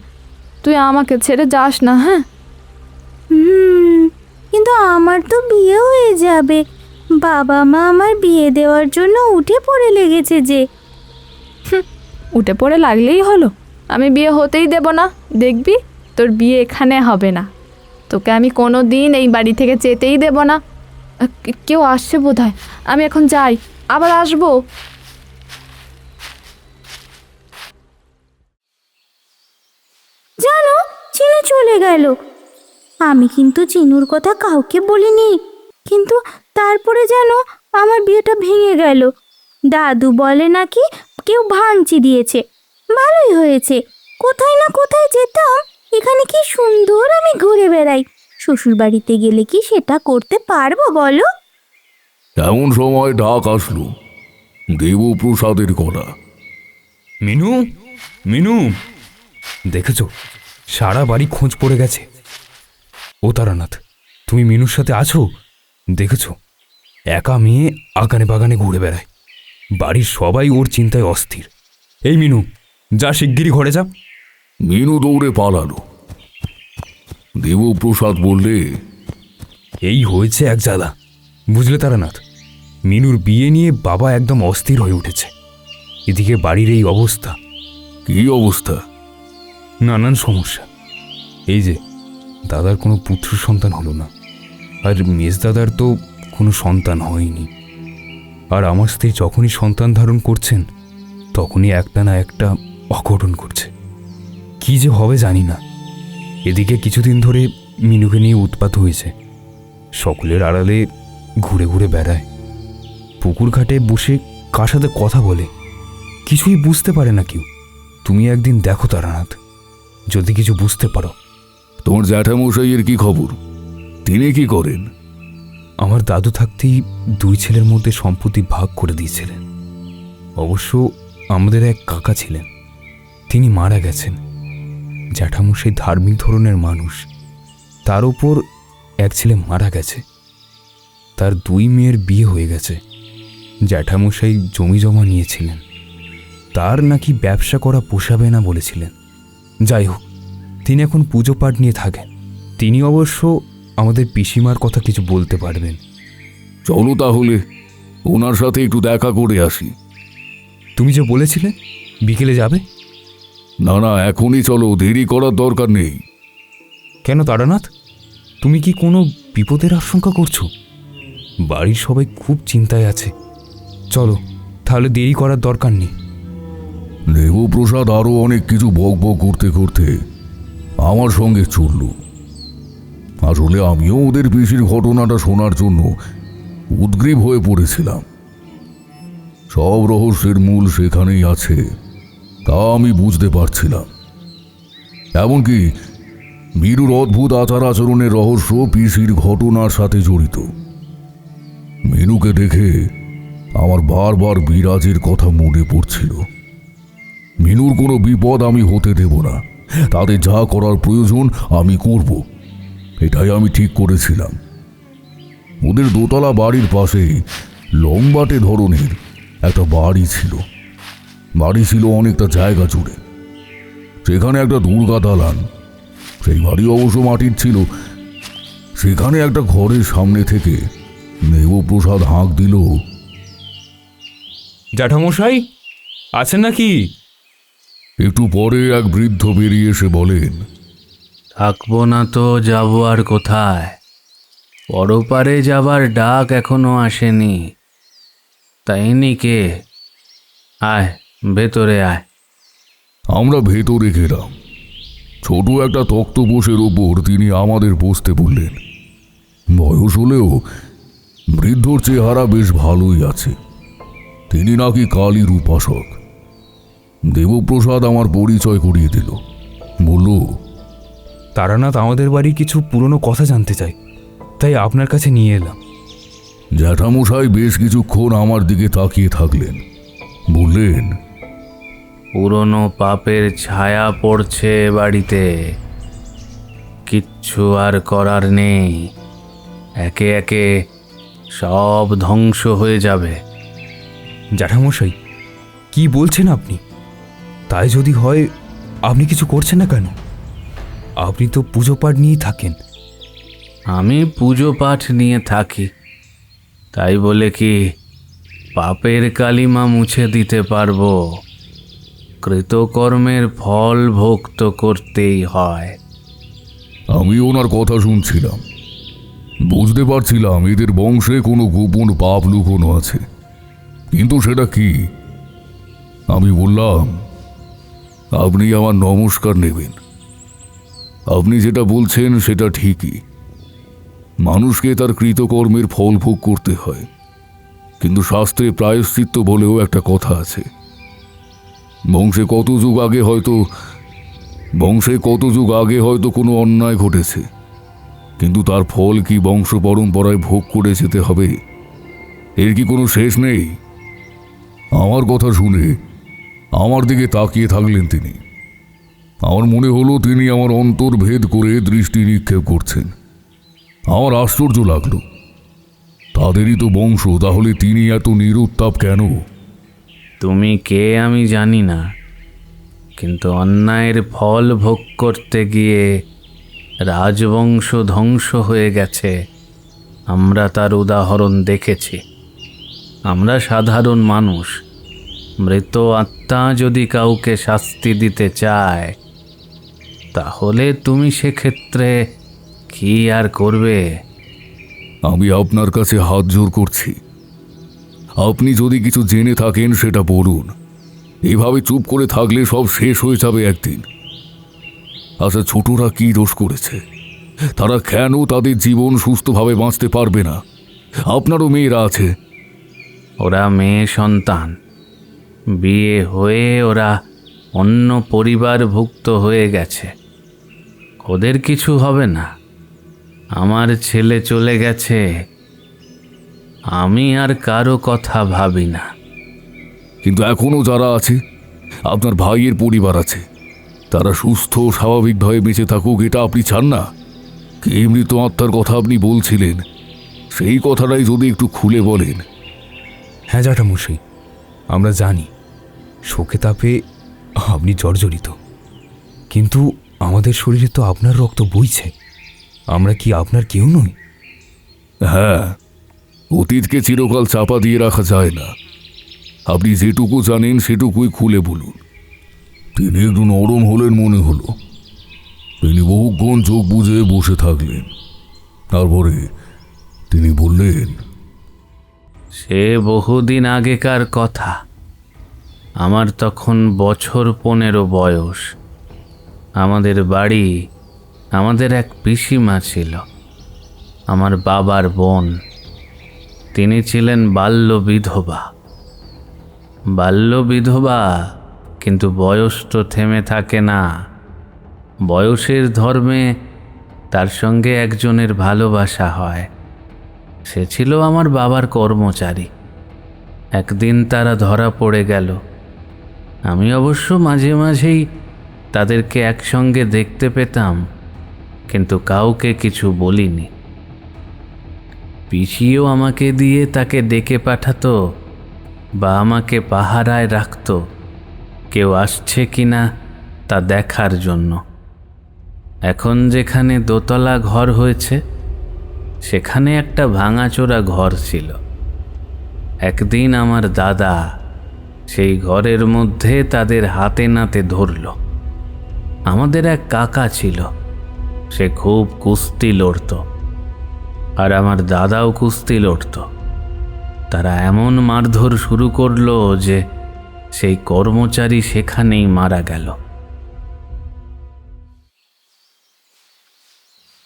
তুই আমাকে ছেড়ে যাস না, হ্যাঁ? কিন্তু আমার তো বিয়ে হয়ে যাবে। বাবা মা আমার বিয়ে দেওয়ার জন্য উঠে পড়ে লেগেছে যে। উঠে পড়ে লাগলেই হলো? আমি বিয়ে হতেই দেব না। দেখবি, তোর বিয়ে এখানে হবে না। তোকে আমি কোনো দিন এই বাড়ি থেকে যেতেই দেব না। কেউ আসছে বোধহয়, আমি এখন যাই, আবার আসবো। জানো, চিনু চলে গেল। আমি কিন্তু চিনুর কথা কাউকে বলিনি, কিন্তু তারপরে যেন আমার বিয়েটা ভেঙে গেল। দাদু বলে নাকি কেউ ভাঙচি দিয়েছে। ভালোই হয়েছে, কোথায় না কোথায় যেতাম। এখানে কি সুন্দর আমি ঘুরে বেড়াই। শ্বশুর বাড়িতে গেলে কি সেটা করতে পারবো বলো? এমন সময় ডাক আসলো, দেবপ্রসাদের করা। মিনু, মিনু, দেখেছো সারা বাড়ি খোঁজ পড়ে গেছে। ও তারানাথ, তুমি মিনুর সাথে আছো? দেখেছো, একা মেয়ে আগানে বাগানে ঘুরে বেড়ায়। বাড়ির সবাই ওর চিন্তায় অস্থির। এই মিনু, যা শিগগিরই ঘরে যা। মিনু দৌড়ে পালালো। দেবপ্রসাদ বললে, এই হয়েছে এক জ্বালা, বুঝলে তারানাথ। মিনুর বিয়ে নিয়ে বাবা একদম অস্থির হয়ে উঠেছে। এদিকে বাড়ির এই অবস্থা। কি অবস্থা? নানান সমস্যা। এই যে দাদার কোনো পুত্র সন্তান হলো না, আর মেজ দাদার তো কোনো সন্তান হয়নি। আর আমার স্ত্রী যখনই সন্তান ধারণ করছেন, তখনই একটা না একটা অঘটন করছে। কি যে হবে জানি না। এদিকে কিছুদিন ধরে মিনুকে নিয়ে উৎপাত হয়েছে। সকলের আড়ালে ঘুরে ঘুরে বেড়ায়, পুকুর ঘাটে বসে কার সাথে কথা বলে, কিছুই বুঝতে পারে না কেউ। তুমি একদিন দেখো তারানাথ, যদি কিছু বুঝতে পারো। তোমার জ্যাঠামশাইয়ের কি খবর? তিনি কি করেন? আমার দাদু থাকতেই দুই ছেলের মধ্যে সম্পত্তি ভাগ করে দিয়েছিলেন। অবশ্য আমাদের এক কাকা ছিলেন, তিনি মারা গেছেন। জ্যাঠামশাই ধার্মিক ধরনের মানুষ, তার উপর এক ছেলে মারা গেছে। তার দুই মেয়ের বিয়ে হয়ে গেছে। জ্যাঠামশাই জমি জমা নিয়েছিলেন, তার নাকি ব্যবসা করা পোষাবে না বলেছিলেন। যাই হোক, তিনি এখন পুজো পাঠ নিয়ে থাকেন। তিনি অবশ্য আমাদের পিসিমার কথা কিছু বলতে পারবেন। চলো তাহলে ওনার সাথে একটু দেখা করে আসি। তুমি যে বলেছিলে বিকেলে যাবে। না না, এখনই চলো, দেরি করার দরকার নেই। কেন তারানাথ, তুমি কি কোনো বিপদের আশঙ্কা করছো? বাড়ির সবাই খুব চিন্তায় আছে। চলো তাহলে, দেরি করার দরকার নেই। দেবপ্রসাদ আরও অনেক কিছু বকবক করতে করতে আমার সঙ্গে চলল। আসলে আমিও ওদের পিসির ঘটনাটা শোনার জন্য উদ্গ্রীব হয়ে পড়েছিলাম। সব রহস্যের মূল সেখানেই আছে তা আমি বুঝতে পারছিলাম। এমনকি বীরুর অদ্ভুত আচার আচরণের রহস্য পিসির ঘটনার সাথে জড়িত। মিনুকে দেখে আমার বারবার বিরাজের কথা মনে পড়ছিল। মিনুর কোনো বিপদ আমি হতে দেব না, তাদের যা করার প্রয়োজন আমি করব, এটাই আমি ঠিক করেছিলাম। ওদের দোতলা বাড়ির পাশেই লম্বাটে ধরনের একটা বাড়ি ছিল। বাড়ি ছিল অনেকটা জায়গা জুড়ে। সেখানে একটা দুর্গা দালান, সেই বাড়ি অবশ্য মাটির ছিল। সেখানে একটা ঘরের সামনে থেকে দেবপ্রসাদ হাঁক দিল, জ্যাঠামশাই আছেন নাকি? একটু পরে এক বৃদ্ধ বেরিয়ে এসে বলেন, থাকবো না তো যাবো আর কোথায়? পরপারে যাবার ডাক এখনো আসেনি। তাই নিকে আয়, ভেতরে আয়। আমরা ভেতরে গেলাম। ছোট একটা তক্তপোষের ওপর তিনি আমাদের বসতে বললেন। বয়স হলেও বৃদ্ধর চেহারা বেশ ভালোই আছে। তিনি নাকি কালীর উপাসক। দেবপ্রসাদ আমার পরিচয় করিয়ে দিল, বলল, তারানাথ আমাদের বাড়ির কিছু পুরনো কথা জানতে চাই, তাই আপনার কাছে নিয়ে এলাম। জ্যাঠামশাই বেশ কিছুক্ষণ আমার দিকে তাকিয়ে থাকলেন, বললেন, পুরনো পাপের ছায়া পড়ছে বাড়িতে। কিচ্ছু আর করার নেই, একে একে সব ধ্বংস হয়ে যাবে। জ্যাঠামশাই কি বলছেন আপনি? তাই যদি হয়, আপনি কিছু করছেন না কেন? আপনি তো পুজো পাঠ নিয়েই থাকেন। আমি পুজো পাঠ নিয়ে থাকি, তাই বলে কি পাপের কালিমা মুছে দিতে পারবো? কৃতকর্মের ফল ভোগ তো করতেই হয়। আমি ওনার কথা শুনছিলাম, বুঝতে পারছিলাম এদের বংশে কোনো গোপন পাপ লুকোনো আছে, কিন্তু সেটা কি? আমি বললাম, আপনি আমার নমস্কার নেবেন। আপনি যেটা বলছেন সেটা ঠিকই। মানুষকে তার কৃতকর্মের ফল ভোগ করতে হয়, কিন্তু শাস্ত্রে প্রায়শ্চিত্ত বলেও একটা কথা আছে। বংশে কত যুগ আগে হয়তো কোনো অন্যায় ঘটেছে, কিন্তু তার ফল কি বংশ পরম্পরায় ভোগ করে যেতে হবে? এর কি কোনো শেষ নেই? আমার কথা শুনে আমার দিকে তাকিয়ে থাকলেন তিনি। আমার মনে হলো তিনি আমার অন্তর ভেদ করে দৃষ্টি নিক্ষেপ করছেন। আমার আশ্চর্য লাগলো, তাদেরই তো বংশ, তাহলে তিনি এত নিরুত্তাপ কেন? তুমি কে আমি জানি না, কিন্তু অন্যায়ের ফল ভোগ করতে গিয়ে রাজবংশ ধ্বংস হয়ে গেছে। আমরা তার উদাহরণ দেখেছি। আমরা সাধারণ মানুষ। মৃত আত্মা যদি কাউকে শাস্তি দিতে চায়, তাহলে তুমি সেক্ষেত্রে কি আর করবে? আমি আপনার কাছে হাত জোর করছি, আপনি যদি কিছু জেনে থাকেন সেটা বলুন। এভাবে চুপ করে থাকলে সব শেষ হয়ে যাবে একদিন। আচ্ছা, ছোটরা কি দোষ করেছে? তারা কেন তাদের জীবন সুস্থভাবে বাঁচতে পারবে না? আপনারও মেয়েরা আছে। ওরা মেয়ে সন্তান, বিয়ে হয়ে ওরা অন্য পরিবারভুক্ত হয়ে গেছে। ওদের কিছু হবে না। আমার ছেলে চলে গেছে, আমি আর কারো কথা ভাবি না। কিন্তু এখনো যারা আছে, আপনার ভাইয়ের পরিবার আছে, তারা সুস্থ স্বাভাবিকভাবে বেঁচে থাকুক, এটা আপনি চান না? কে মৃত আত্মার কথা আপনি বলছিলেন, সেই কথাটাই যদি একটু খুলে বলেন। হ্যাঁ জ্যাঠামশাই, আমরা জানি শোকে তাপে আপনি জর্জরিত, কিন্তু আমাদের শরীরে তো আপনার রক্ত বইছে। আমরা কি আপনার কেউ নই? হ্যাঁ, অতীতকে চিরকাল চাপা দিয়ে রাখা যায় না। আপনি যেটুকু জানেন সেটুকুই খুলে বলুন। তিনি একটু নরম হলেন মনে হলো। তিনি বহুক্ষণ চোখ বুজে বসে থাকলেন। তারপরে তিনি বললেন, সে বহুদিন আগেকার কথা। আমার তখন বছর 15 বয়স। আমাদের বাড়ি, আমাদের এক পিসিমা ছিল, আমার বাবার বোন। তিনি ছিলেন বাল্য বিধবা। কিন্তু বয়স তো থেমে থাকে না। বয়সের ধর্মে তার সঙ্গে একজনের ভালোবাসা হয়। সে ছিল আমার বাবার কর্মচারী। একদিন তারা ধরা পড়ে গেল। আমি অবশ্য মাঝে মাঝেই তাদেরকে একসঙ্গে দেখতে পেতাম, কিন্তু কাউকে কিছু বলিনি। পিসিও আমাকে দিয়ে তাকে ডেকে পাঠাতো বা আমাকে পাহারায় রাখতো কেউ আসছে কিনা তা দেখার জন্য। এখন যেখানে দোতলা ঘর হয়েছে, সেখানে একটা ভাঙাচোরা ঘর ছিল। একদিন আমার দাদা সেই ঘরের মধ্যে তাদের হাতে নাতে ধরল। আমাদের এক কাকা ছিল, সে খুব কুস্তি লড়ত, আর আমার দাদাও কুস্তি লড়ত। তারা এমন মারধর শুরু করলো যে সেই কর্মচারী সেখানেই মারা গেল।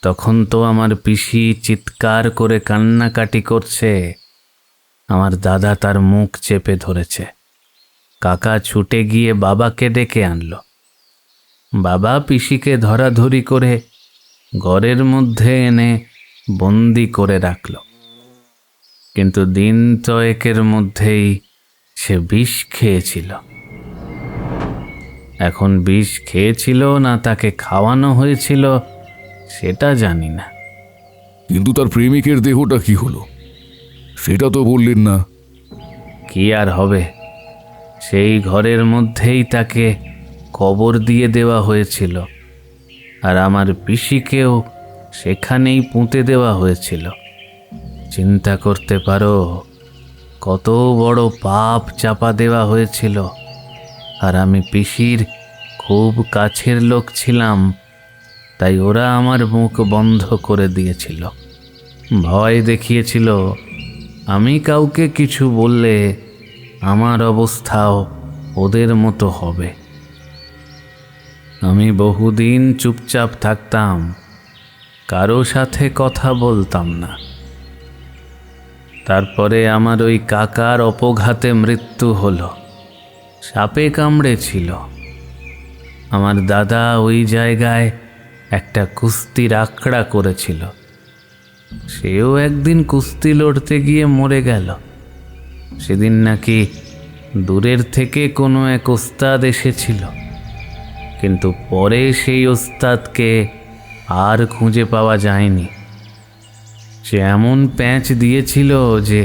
তখন তো আমার পিসি চিৎকার করে কান্নাকাটি করছে। আমার দাদা তার মুখ চেপে ধরেছে। কাকা ছুটে গিয়ে বাবাকে ডেকে আনলো। বাবা পিসিকে ধরাধরি করে ঘরের মধ্যে এনে বন্দি করে রাখল। কিন্তু দিন 2 মধ্যেই সে বিষ খেয়েছিল। এখন বিষ খেয়েছিল না তাকে খাওয়ানো হয়েছিল সেটা জানি না। কিন্তু তার প্রেমিকের দেহটা কি হলো সেটা তো বললেন না। কি আর হবে, সেই ঘরের মধ্যেই তাকে কবর দিয়ে দেওয়া হয়েছিল, আর আমার পিসিকেও সেখানেই পুঁতে দেওয়া হয়েছিল। চিন্তা করতে পারো কত বড় পাপ চাপা দেওয়া হয়েছিল। আর আমি পিসির খুব কাছের লোক ছিলাম, তাই ওরা আমার মুখ বন্ধ করে দিয়েছিল। ভয় দেখিয়েছিল আমি কাউকে কিছু বললে আমার অবস্থাও ওদের মতো হবে। আমি বহুদিন চুপচাপ থাকতাম, কারো সাথে কথা বলতাম না। তারপরে আমার ওই কাকার অপঘাতে মৃত্যু হলো। সাপে কামড়েছিল। আমার দাদা ওই জায়গায় একটা কুস্তির আখড়া করেছিল। সেও একদিন কুস্তি লড়তে গিয়ে মরে গেল। সেদিন নাকি দূরের থেকে কোনো এক ওস্তাদ এসেছিল, কিন্তু পরে সেই ওস্তাদকে আর খুঁজে পাওয়া যায়নি। সে এমন প্যাঁচ দিয়েছিল যে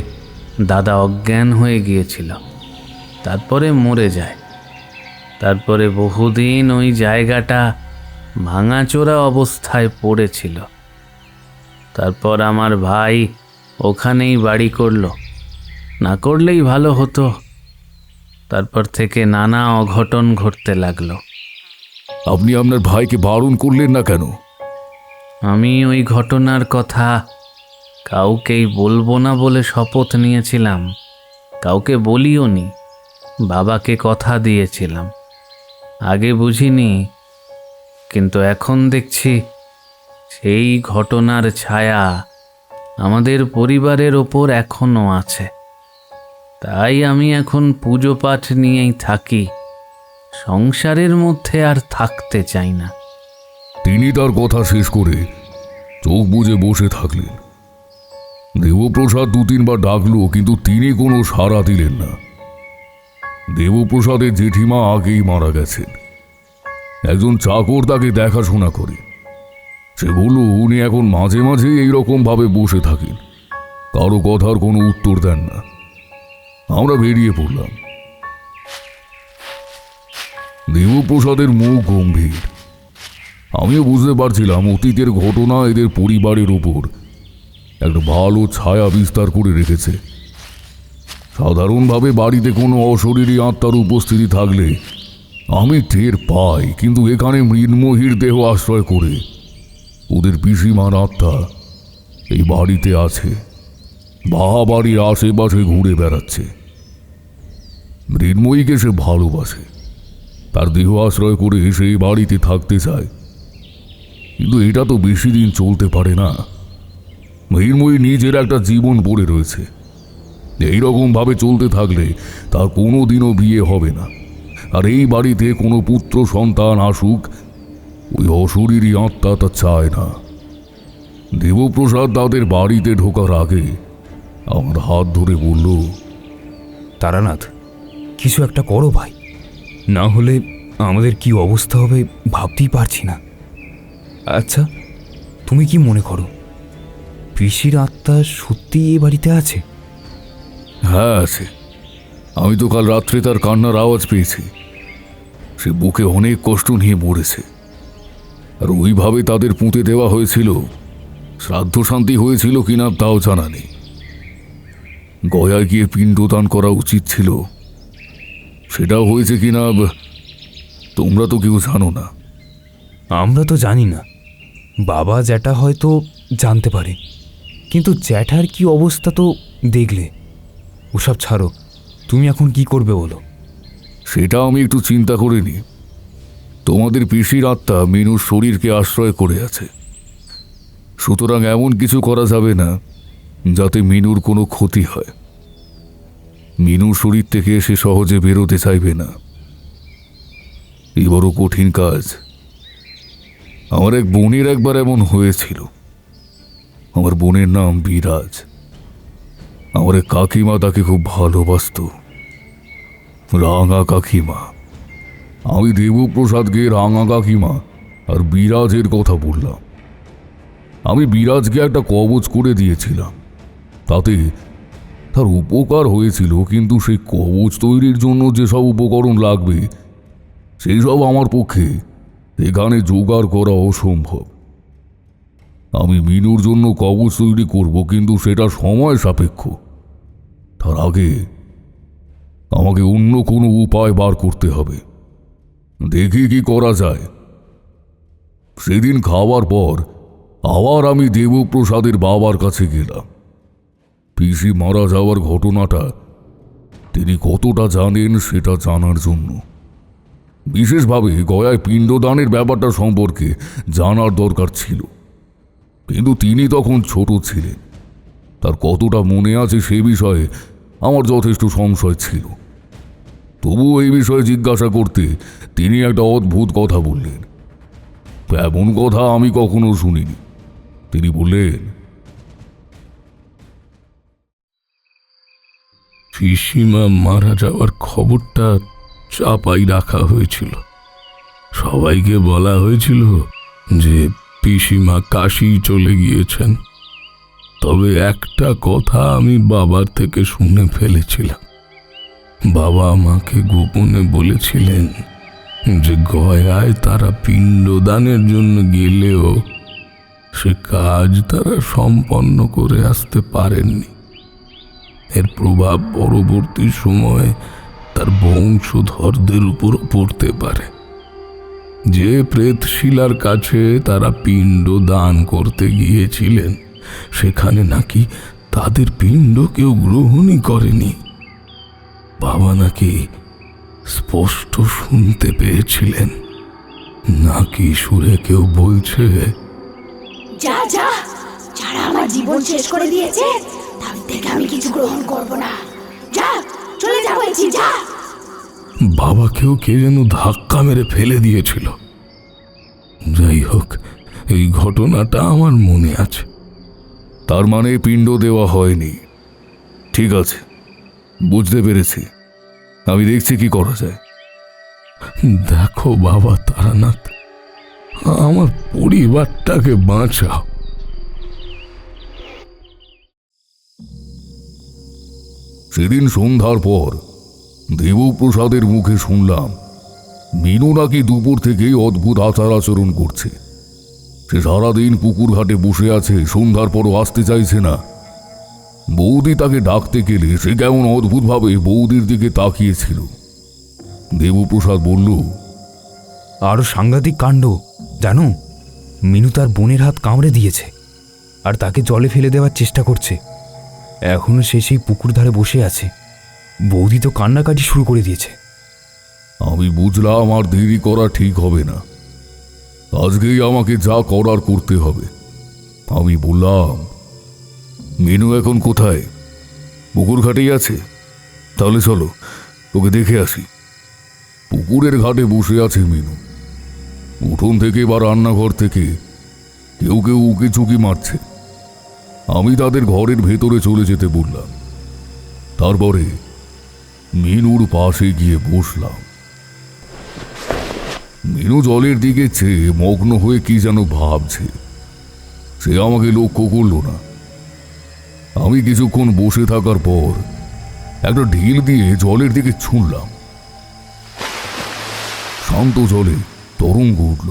দাদা অজ্ঞান হয়ে গিয়েছিল, তারপরে মরে যায়। তারপরে বহুদিন ওই জায়গাটা ভাঙাচোরা অবস্থায় পড়েছিল। তারপর আমার ভাই ওখানেই বাড়ি করলো। না করলেই ভালো হতো। তারপর থেকে নানা অঘটন ঘটতে লাগলো। আপনি আপনার ভাইকে বারণ করলেন না কেন? আমি ওই ঘটনার কথা কাউকেই বলবো না বলে শপথ নিয়েছিলাম। কাউকে বলিও নি। বাবাকে কথা দিয়েছিলাম। আগে বুঝিনি, কিন্তু এখন দেখছি সেই ঘটনার ছায়া আমাদের পরিবারের ওপর এখনো আছে। তাই আমি এখন পুজো পাঠ নিয়েই থাকি। সংসারের মধ্যে আর থাকতে চাই না। তিনি তার কথা শেষ করে চোখ বুজে বসে থাকলেন। দেবপ্রসাদ 2-3 বার ডাকলো, কিন্তু তিনি কোনো সাড়া দিলেন না। দেবপ্রসাদের জেঠিমা আগেই মারা গেছেন। একজন চাকর তাকে দেখাশোনা করে। সে বলল উনি এখন মাঝে মাঝে এইরকম ভাবে বসে থাকেন, কারো কথার কোনো উত্তর দেন না। আমরা বেরিয়ে পড়লাম। দেবপ্রসাদের মুখ গম্ভীর। আমিও বুঝতে পারছিলাম অতীতের ঘটনা এদের পরিবারের উপর একটা ভালো ছায়া বিস্তার করে রেখেছে। সাধারণভাবে বাড়িতে কোনো অশরীরী আত্মার উপস্থিতি থাকলে আমি টের পাই, কিন্তু এখানে মৃন্ময়ীর দেহ আশ্রয় করে ওদের পিসিমার আত্মা এই বাড়িতে আছে, বাড়ির আশেপাশে ঘুরে বেড়াচ্ছে। মৃন্ময়ীকে সে ভালোবাসে, তার দেহ আশ্রয় করে সেই বাড়িতে থাকতে চায়, কিন্তু এটা তো বেশি দিন চলতে পারে না। মৃন্ময়ী নিজের একটা জীবন পড়ে রয়েছে, এইরকমভাবে চলতে থাকলে তার কোনো দিনও বিয়ে হবে না। আর এই বাড়িতে কোনো পুত্র সন্তান আসুক, ওই অশরীরী আত্মা তা চায় না। দেবপ্রসাদ তাদের বাড়িতে ঢোকার আগে আমার হাত ধরে বলল, তারানাথ, কিছু একটা করো ভাই, না হলে আমাদের কি অবস্থা হবে ভাবতেই পারছি না। আচ্ছা, তুমি কি মনে করো পিসির আত্মা সত্যি এ বাড়িতে আছে? হ্যাঁ আছে। আমি তো কাল রাত্রে তার কান্নার আওয়াজ পেয়েছি। সে বুকে অনেক কষ্ট নিয়ে মরেছে, আর ওইভাবে তাদের পুঁতে দেওয়া হয়েছিল। শ্রাদ্ধ শান্তি হয়েছিল কিনা তাও জানা নেই। গয়ায় গিয়ে পিণ্ডদান করা উচিত ছিল, সেটাও হয়েছে কিনা তোমরা তো কেউ জানো না। আমরা তো জানি না, বাবা জ্যাঠা হয়তো জানতে পারে, কিন্তু জ্যাঠার কি অবস্থা তো দেখলে। ওসব ছাড়ো, তুমি এখন কি করবে বলো? সেটা আমি একটু চিন্তা করিনি। তোমাদের পিসির আত্মা মিনুর শরীরকে আশ্রয় করে আছে, সুতরাং এমন কিছু করা যাবে না যাতে মিনুর কোনো ক্ষতি হয়। মিনুর শরীর থেকে সে সহজে বেরোতে চাইবে না। এই বড় কঠিন কাজ। আমার এক বোনের একবার এমন হয়েছিল। আমার বোনের নাম বিরাজ। আমার এক কাকিমা তাকে খুব ভালোবাসত, রাঙা কাকিমা। আমি দেবপ্রসাদকে রাঙা কাকিমা আর বিরাজের কথা বললাম। আমি বিরাজকে একটা কবচ করে দিয়েছিলাম, তাতে তার উপকার হয়েছিল, কিন্তু সেই কবচ তৈরির জন্য যেসব উপকরণ লাগবে সেই সব আমার পক্ষে এখানে জোগাড় করা অসম্ভব। আমি মিনুর জন্য কবচ তৈরি করব, কিন্তু সেটা সময় সাপেক্ষ। তার আগে আমাকে অন্য কোনো উপায় বার করতে হবে। দেখি কি করা যায়। সেদিন খাওয়ার পর আবার আমি দেবপ্রসাদের বাবার কাছে গেলাম। পিসি মারা যাওয়ার ঘটনাটা তিনি কতটা জানেন সেটা জানার জন্য। বিশেষভাবে গয়ায় পিণ্ডদানের ব্যাপারটা সম্পর্কে জানার দরকার ছিল, কিন্তু তিনি তখন ছোট ছিলেন। তার কতটা মনে আছে সে বিষয়ে আমার যথেষ্ট সংশয় ছিল। তবুও এই বিষয়ে জিজ্ঞাসা করতে তিনি একটা অদ্ভুত কথা বললেন। এমন কথা আমি কখনো শুনিনি। তিনি বললেন, পিসিমা মারা যাওয়ার খবরটা চাপাই রাখা হয়েছিল। সবাইকে বলা হয়েছিল যে পিসিমা কাশী চলে গিয়েছেন। তবে একটা কথা আমি বাবার থেকে শুনে ফেলেছিলাম। বাবা আমাকে গোপনে বলেছিলেন যে গয়ায় তারা পিণ্ডদানের জন্য গেলেও সে কাজ তারা সম্পন্ন করে আসতে পারেননি। এর প্রভাব পরবর্তী সময়ে তার বংশধরদের উপরও পড়তে পারে। যে প্রেতশিলার কাছে তারা পিণ্ড দান করতে গিয়েছিলেন, সেখানে নাকি তাদের পিণ্ড কেউ গ্রহণই করেনি। বাবা নাকি স্পষ্ট শুনতে পেয়েছিলেন, নাকি সুরে কেউ বলছে, যা যা, যারা আমার জীবন শেষ করে দিয়েছে তার থেকে আমি কিছু গ্রহণ করব না। যা, চলে যা বলছি, যা। বাবাকেও কে যেন ধাক্কা মেরে ফেলে দিয়েছিল। যাই হোক, এই ঘটনাটা আমার মনে আছে। তার মানে পিণ্ড দেওয়া হয়নি। ঠিক আছে, বুঝতে পেরেছি। আমি দেখছি কি করা যায়। দেখো বাবা তারানাথ, আমার পরিবারটাকে বাঁচাও। সেদিন সন্ধ্যার পর দেবপ্রসাদের মুখে শুনলাম মিনু নাকি দুপুর থেকেই অদ্ভুত আচার আচরণ করছে। সে সারাদিন পুকুর ঘাটে বসে আছে, সন্ধ্যার পরও আসতে চাইছে না। বৌদি তাকে ডাকতে গেলে সে কেমন অদ্ভুতভাবে বৌদির দিকে তাকিয়েছিল। দেবপ্রসাদ বলল, আরও সাংঘাতিক কাণ্ড জানো, মিনু তার বোনের হাত কামড়ে দিয়েছে আর তাকে জলে ফেলে দেওয়ার চেষ্টা করছে। এখনো সে সেই পুকুর ধারে বসে আছে। বৌদি তো কান্নাকাটি শুরু করে দিয়েছে। আমি বুঝলাম আর দেরি করা ঠিক হবে না, আজকেই আমাকে যা করার করতে হবে। আমি বললাম, মিনু এখন কোথায়? পুকুর ঘাটেই আছে? তাহলে চলো ওকে দেখে আসি। পুকুরের ঘাটে বসে আছে মিনু। উঠোন থেকে বা রান্নাঘর থেকে কেউ কেউ উকি চুকি মারছে। আমি তাদের ঘরের ভেতরে চলে যেতে বললাম। তারপরে মিনুর পাশে গিয়ে বসলাম। মিনু জলের দিকে চেয়ে মগ্ন হয়ে কি যেন ভাবছে। সে আমাকে লক্ষ্য করল না। আমি কিছুক্ষণ বসে থাকার পর একটা ঢিল দিয়ে জলের দিকে ছুঁড়লাম। শান্ত জলে তরঙ্গ উঠল।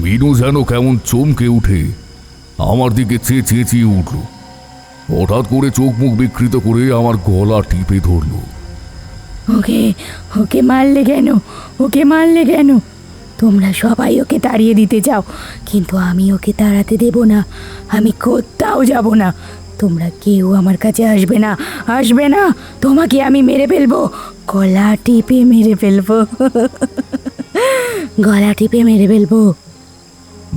মিনু যেন কেমন চমকে উঠে আমার দিকে চেঁচিয়ে উঠল। হঠাৎ করে চোখ মুখ বিকৃত করে আমার গলা টিপে ধরল। ওকে ওকে মারলে কেন? ওকে মারলে কেন? তোমরা সবাই ওকে তাড়িয়ে দিতে চাও, কিন্তু আমি ওকে তাড়াতে দেব না। আমি কোথাও যাব না। তোমরা কেউ আমার কাছে আসবে না, আসবে না। তোমাকে আমি মেরে ফেলবো, গলা টিপে মেরে ফেলবো, গলা টিপে মেরে ফেলবো।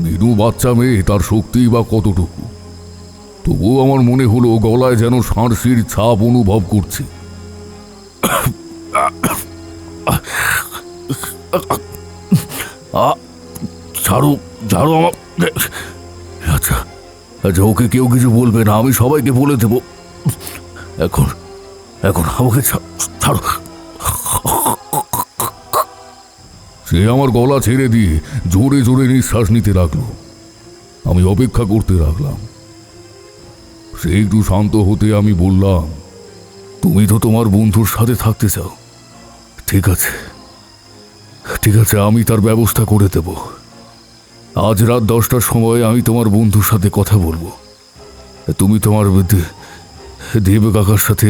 মিনু বাচ্চা মেয়ে, তার শক্তি বা কতটুকু। তবুও আমার মনে হলো গলায় যেন সাঁড়শির ছাপ অনুভব করছি। ছাড়ো ছাড়ো আমার। আচ্ছা আচ্ছা, ওকে কেউ কিছু বলবে না, আমি সবাইকে বলে দেব। এখন এখন আমাকে ছাড়ো। সে আমার গলা ছেড়ে দিয়ে জোরে জোরে নিঃশ্বাস নিতে লাগলো। আমি অপেক্ষা করতে লাগলাম। সে একটু শান্ত হতে আমি বললাম, তুমি তো তোমার বন্ধুর সাথে থাকতে চাও, ঠিক আছে ঠিক আছে, আমি তার ব্যবস্থা করে দেব। আজ রাত 10টার সময় আমি তোমার বন্ধুর সাথে কথা বলবো। তুমি তোমার দেব কাকার সাথে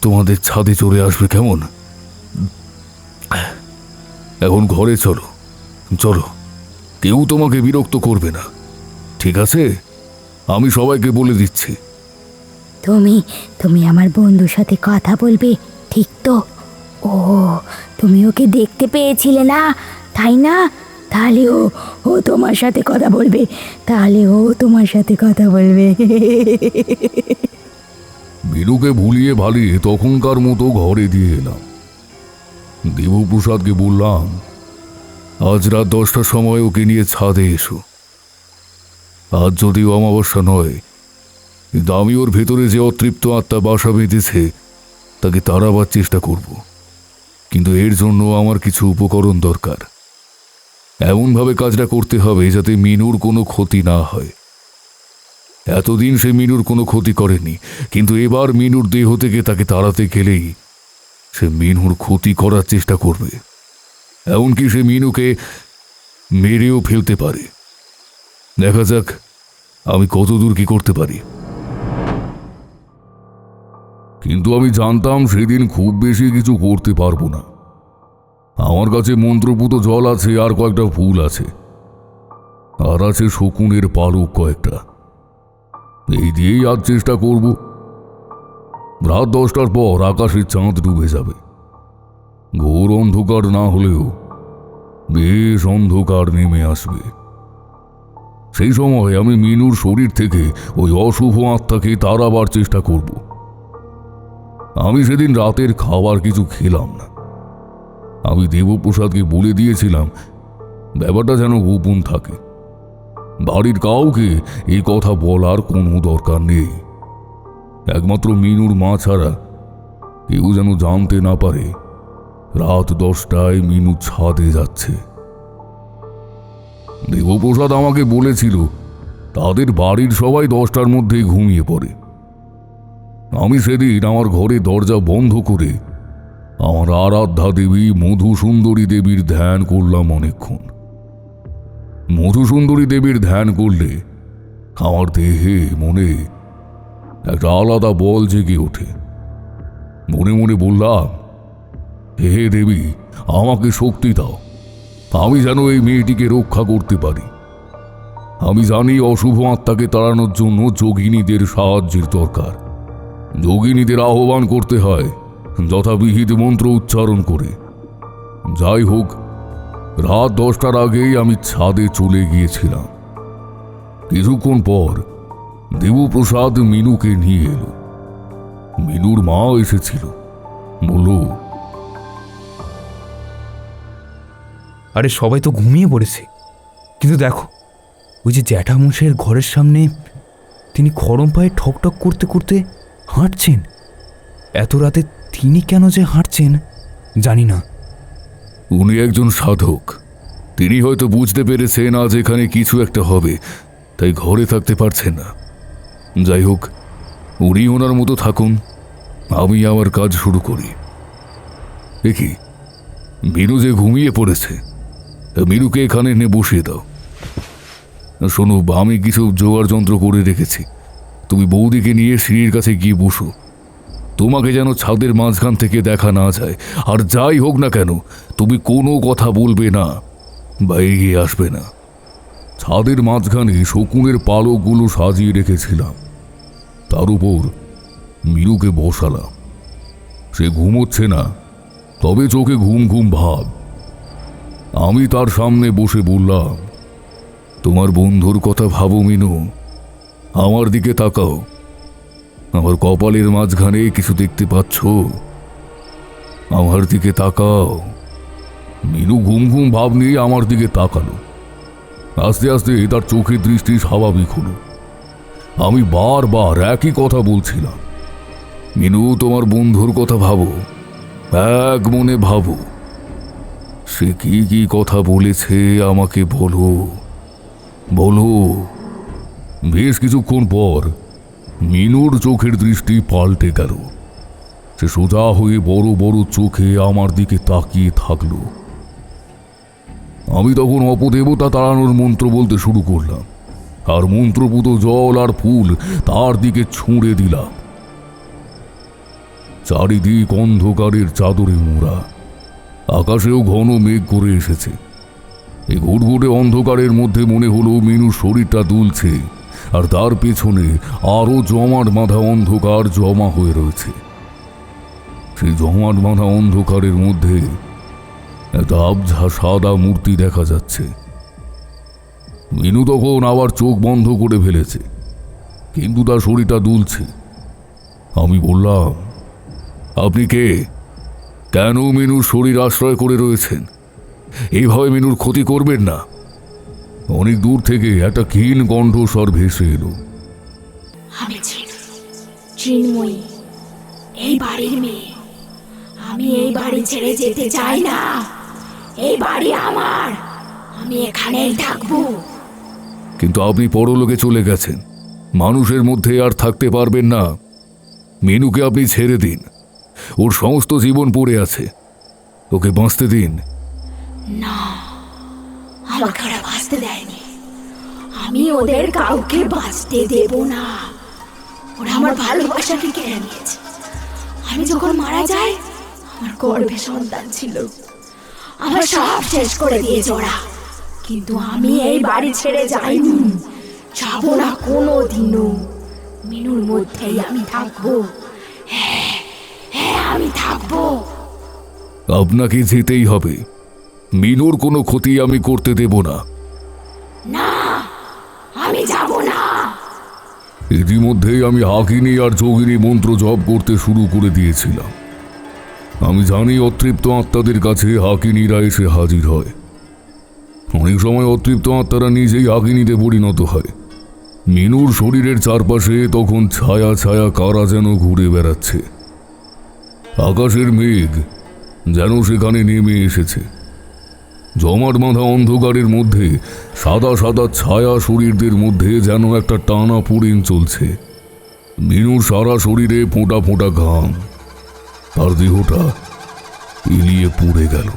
তোমাদের ছাদে চলে আসবে, কেমন? এখন ঘরে চলো চলো, কেউ তোমাকে বিরক্ত করবে না, ঠিক আছে? আমি সবাইকে বলে দিচ্ছি। তুমি তুমি আমার বন্ধুর সাথে কথা বলবে, ঠিক তো? ও, তুমি ওকে দেখতে পেয়েছিলে না, তাই না? তাহলে ও তোমার সাথে কথা বলবে, তাহলে ও তোমার সাথে কথা বলবে। মিনুকে ভুলিয়ে ভালিয়ে তখনকার মতো ঘরে দিয়ে এলাম। দেবপ্রসাদকে বললাম, আজ রাত 10টার সময় ওকে নিয়ে ছাদে এসো। আজ যদিও অমাবস্যা নয়, কিন্তু আমি ওর ভেতরে যে অতৃপ্ত আত্মা বাসা বেঁধেছে তাকে তাড়াবার চেষ্টা করব। কিন্তু এর জন্য আমার কিছু উপকরণ দরকার। এমনভাবে কাজটা করতে হবে যাতে মিনুর কোনো ক্ষতি না হয়। এতদিন সে মিনুর কোনো ক্ষতি করেনি, কিন্তু এবার মিনুর দেহ থেকে তাকে তাড়াতে গেলেই সে মিনুর ক্ষতি করার চেষ্টা করবে। এমনকি সে মিনুকে মেরেও ফেলতে পারে। দেখা যাক আমি কতদূর কি করতে পারি। কিন্তু আমি জানতাম সেদিন খুব বেশি কিছু করতে পারবো না। আমার কাছে মন্ত্রপুত জল আছে, আর কয়েকটা ফুল আছে, আর আছে শকুনের পালক কয়েকটা। এই দিয়েই আজ চেষ্টা করব। রাত 10টার পর আকাশে চাঁদ ডুবে যাবে। ঘোর অন্ধকার না হলেও বেশ অন্ধকার নেমে আসবে। সেই সময় আমি মিনুর শরীর থেকে ওই অশুভ আত্মাকে তাড়াবার চেষ্টা করব। আমি সেদিন রাতের খাবার কিছু খেলাম না। আমি দেবপ্রসাদকে বলে দিয়েছিলাম ব্যাপারটা যেন গোপন থাকে। বাড়ির কাউকে এই কথা বলার কোনো দরকার নেই। একমাত্র মিনুর মা ছাড়া কেউ যেন জানতে না পারে রাত 10টায় মিনু ছাদে যাচ্ছে। দেবপ্রসাদ আমাকে বলেছিল তাদের বাড়ির সবাই 10টার মধ্যেই ঘুমিয়ে পড়ে। আমি সেদিন আমার ঘরে দরজা বন্ধ করে আমার আরাধ্যা দেবী মধুসুন্দরী দেবীর ধ্যান করলাম অনেকক্ষণ। মধুসুন্দরী দেবীর ধ্যান করলে আমার দেহে মনে একটা আলাদা বল জেগে ওঠে। মনে মনে বললাম, হে দেবী, আমাকে শক্তি দাও, আমি যেন এই মেয়েটিকে রক্ষা করতে পারি। আমি জানি অশুভ আত্মাকে তাড়ানোর জন্য যোগিনীদের সাহায্যের দরকার। যোগিনীদের আহ্বান করতে হয় যথাবিহিত মন্ত্র উচ্চারণ করে। যাই হোক, রাত 10টার আগেই আমি ছাদে চলে গিয়েছিলাম। কিছুক্ষণ পর দেবপ্রসাদ মিনুকে নিয়ে এলো। মিনুর মা এসেছিল, বলল, আরে সবাই তো ঘুমিয়ে পড়েছে, কিন্তু দেখো ওই যে জ্যাঠামশাইয়ের ঘরের সামনে তিনি খড়ম পায়ে ঠকঠক করতে করতে হাঁটছেন। এত রাতে তিনি কেন যে হাঁটছেন জানি না। উনি একজন সাধক। তিনি হয়তো বুঝতে পেরেছেন আজ এখানে কিছু একটা হবে, তাই ঘরে থাকতে পারছেন না। যাই হোক, উনি ওনার মতো থাকুন, আমি আমার কাজ শুরু করি। দেখি মিনু যে ঘুমিয়ে পড়েছে, মিনুকে এখানে এনে বসিয়ে দাও। শোনো, আমি কিছু জোগাড় যন্ত্র করে রেখেছি, তুমি বৌদিকে নিয়ে সিঁড়ির কাছে গিয়ে বসো। তোমাকে যেন ছাদের মাঝখান থেকে দেখা না যায়, আর যাই হোক না কেন তুমি কোনো কথা বলবে না বা এগিয়ে আসবে না। ছাদের মাঝখানে শকুনের পালকগুলো সাজিয়ে রেখেছিলাম, তার উপর মিনুকে বসালাম। সে ঘুমোচ্ছে না, তবে চোখে ঘুম ঘুম ভাব। আমি তার সামনে বসে বললাম, তোমার বন্ধুর কথা ভাবো মিনু, আমার দিকে তাকাও। আমার কপালের মাঝখানে কিছু দেখতে পাচ্ছ? আমার দিকে তাকাও। মিনু ঘুম ঘুম ভাব নিয়ে আমার দিকে তাকালো। আস্তে আস্তে তার চোখের দৃষ্টি স্বাভাবিক হলো। আমি বারবার একই কথা বলছিলাম, মিনু তোমার বন্ধুর কথা ভাবো, এক মনে ভাবো। সে কি কি কথা বলেছে আমাকে বলো বলো। বেশ কিছুক্ষণ পর মিনুর চোখের দৃষ্টি পাল্টে গেল। সে সোজা হয়ে বড় বড় চোখে আমার দিকে তাকিয়ে থাকলো। আমি তখন অপদেবতা তাড়ানোর মন্ত্র বলতে শুরু করলাম, আর মন্ত্রপুত জল আর ফুল তার দিকে ছুঁড়ে দিলাম। চারিদিক অন্ধকারের চাদরে মোড়া, আকাশেও ঘন মেঘ করে এসেছে। এই ঘুটঘুটে অন্ধকারের মধ্যে মনে হলো মিনুর শরীরটা দুলছে, আর তার পেছনে আরো জমাট বাঁধা অন্ধকার জমা হয়ে রয়েছে। সেই জমাট বাঁধা অন্ধকারের মধ্যে একটা আবঝা সাদা মূর্তি দেখা যাচ্ছে। মিনু তখন আবার চোখ বন্ধ করে ফেলেছে, কিন্তু তার শরীরটা দুলছে। আমি বললাম, আপনি কে? কেন মিনুর শরীর আশ্রয় করে রয়েছেন? এইভাবে মিনুর ক্ষতি করবেন না। অনেক দূর থেকে একটা ক্ষীণ কণ্ঠস্বর ভেসে এলো, আমি চিন্ময়ী, এই বাড়ির মেয়ে। আমি এই বাড়ি ছেড়ে যেতে চাই না। এই বাড়ি আমার, আমি এখানেই থাকবো। কিন্তু আপনি পরলোকে চলে গেছেন, মানুষের মধ্যে আর থাকতে পারবেন না। মিনুকে আপনি ছেড়ে দিন, ওর সমস্ত জীবন পড়ে আছে, ওকে বাঁচতে দিন। না, আমাকে ওরা বাঁচতে দেয়নি। আমি ওদের কাউকে বাঁচতে দেব না। ওরা আমার ভালোবাসাকে কেড়ে নিয়েছে। আমি যখন মারা যাই, আমার গর্ভে সন্তান ছিল, আমার সব শেষ করে দিয়েছে ওরা। কিন্তু আমি এই বাড়ি ছেড়ে যাইনি, যাব না কোনোদিনও। মিনুর মধ্যেই আমি থাকবো। হ্যাঁ হ্যাঁ, আমি থাকবো। আপনাকে যেতেই হবে। মিনুর কোনো ক্ষতি আমি করতে দেব না। না, আমি যাব না। ইতিমধ্যেই আমি হাকিনী আর যোগিনী মন্ত্র জপ করতে শুরু করে দিয়েছিলাম। আমি জানি অতৃপ্ত আত্মাদের কাছে হাকিনীরা এসে হাজির হয়। অনেক সময় অতৃপ্ত আত্মারা নিজেই হাকিনীতে পরিণত হয়। মিনুর শরীরের চারপাশে তখন ছায়া ছায়া কারা যেন ঘুরে বেড়াচ্ছে। আকাশের মেঘ যেন সেখানে নেমে এসেছে। জমাট বাঁধা অন্ধকারের মধ্যে সাদা সাদা ছায়া শরীরদের মধ্যে যেন একটা টানা পোড়েন চলছে। মিনুর সারা শরীরে ফোঁটা ফোঁটা ঘাম, তার দেহটা এলিয়ে পুড়ে গেল।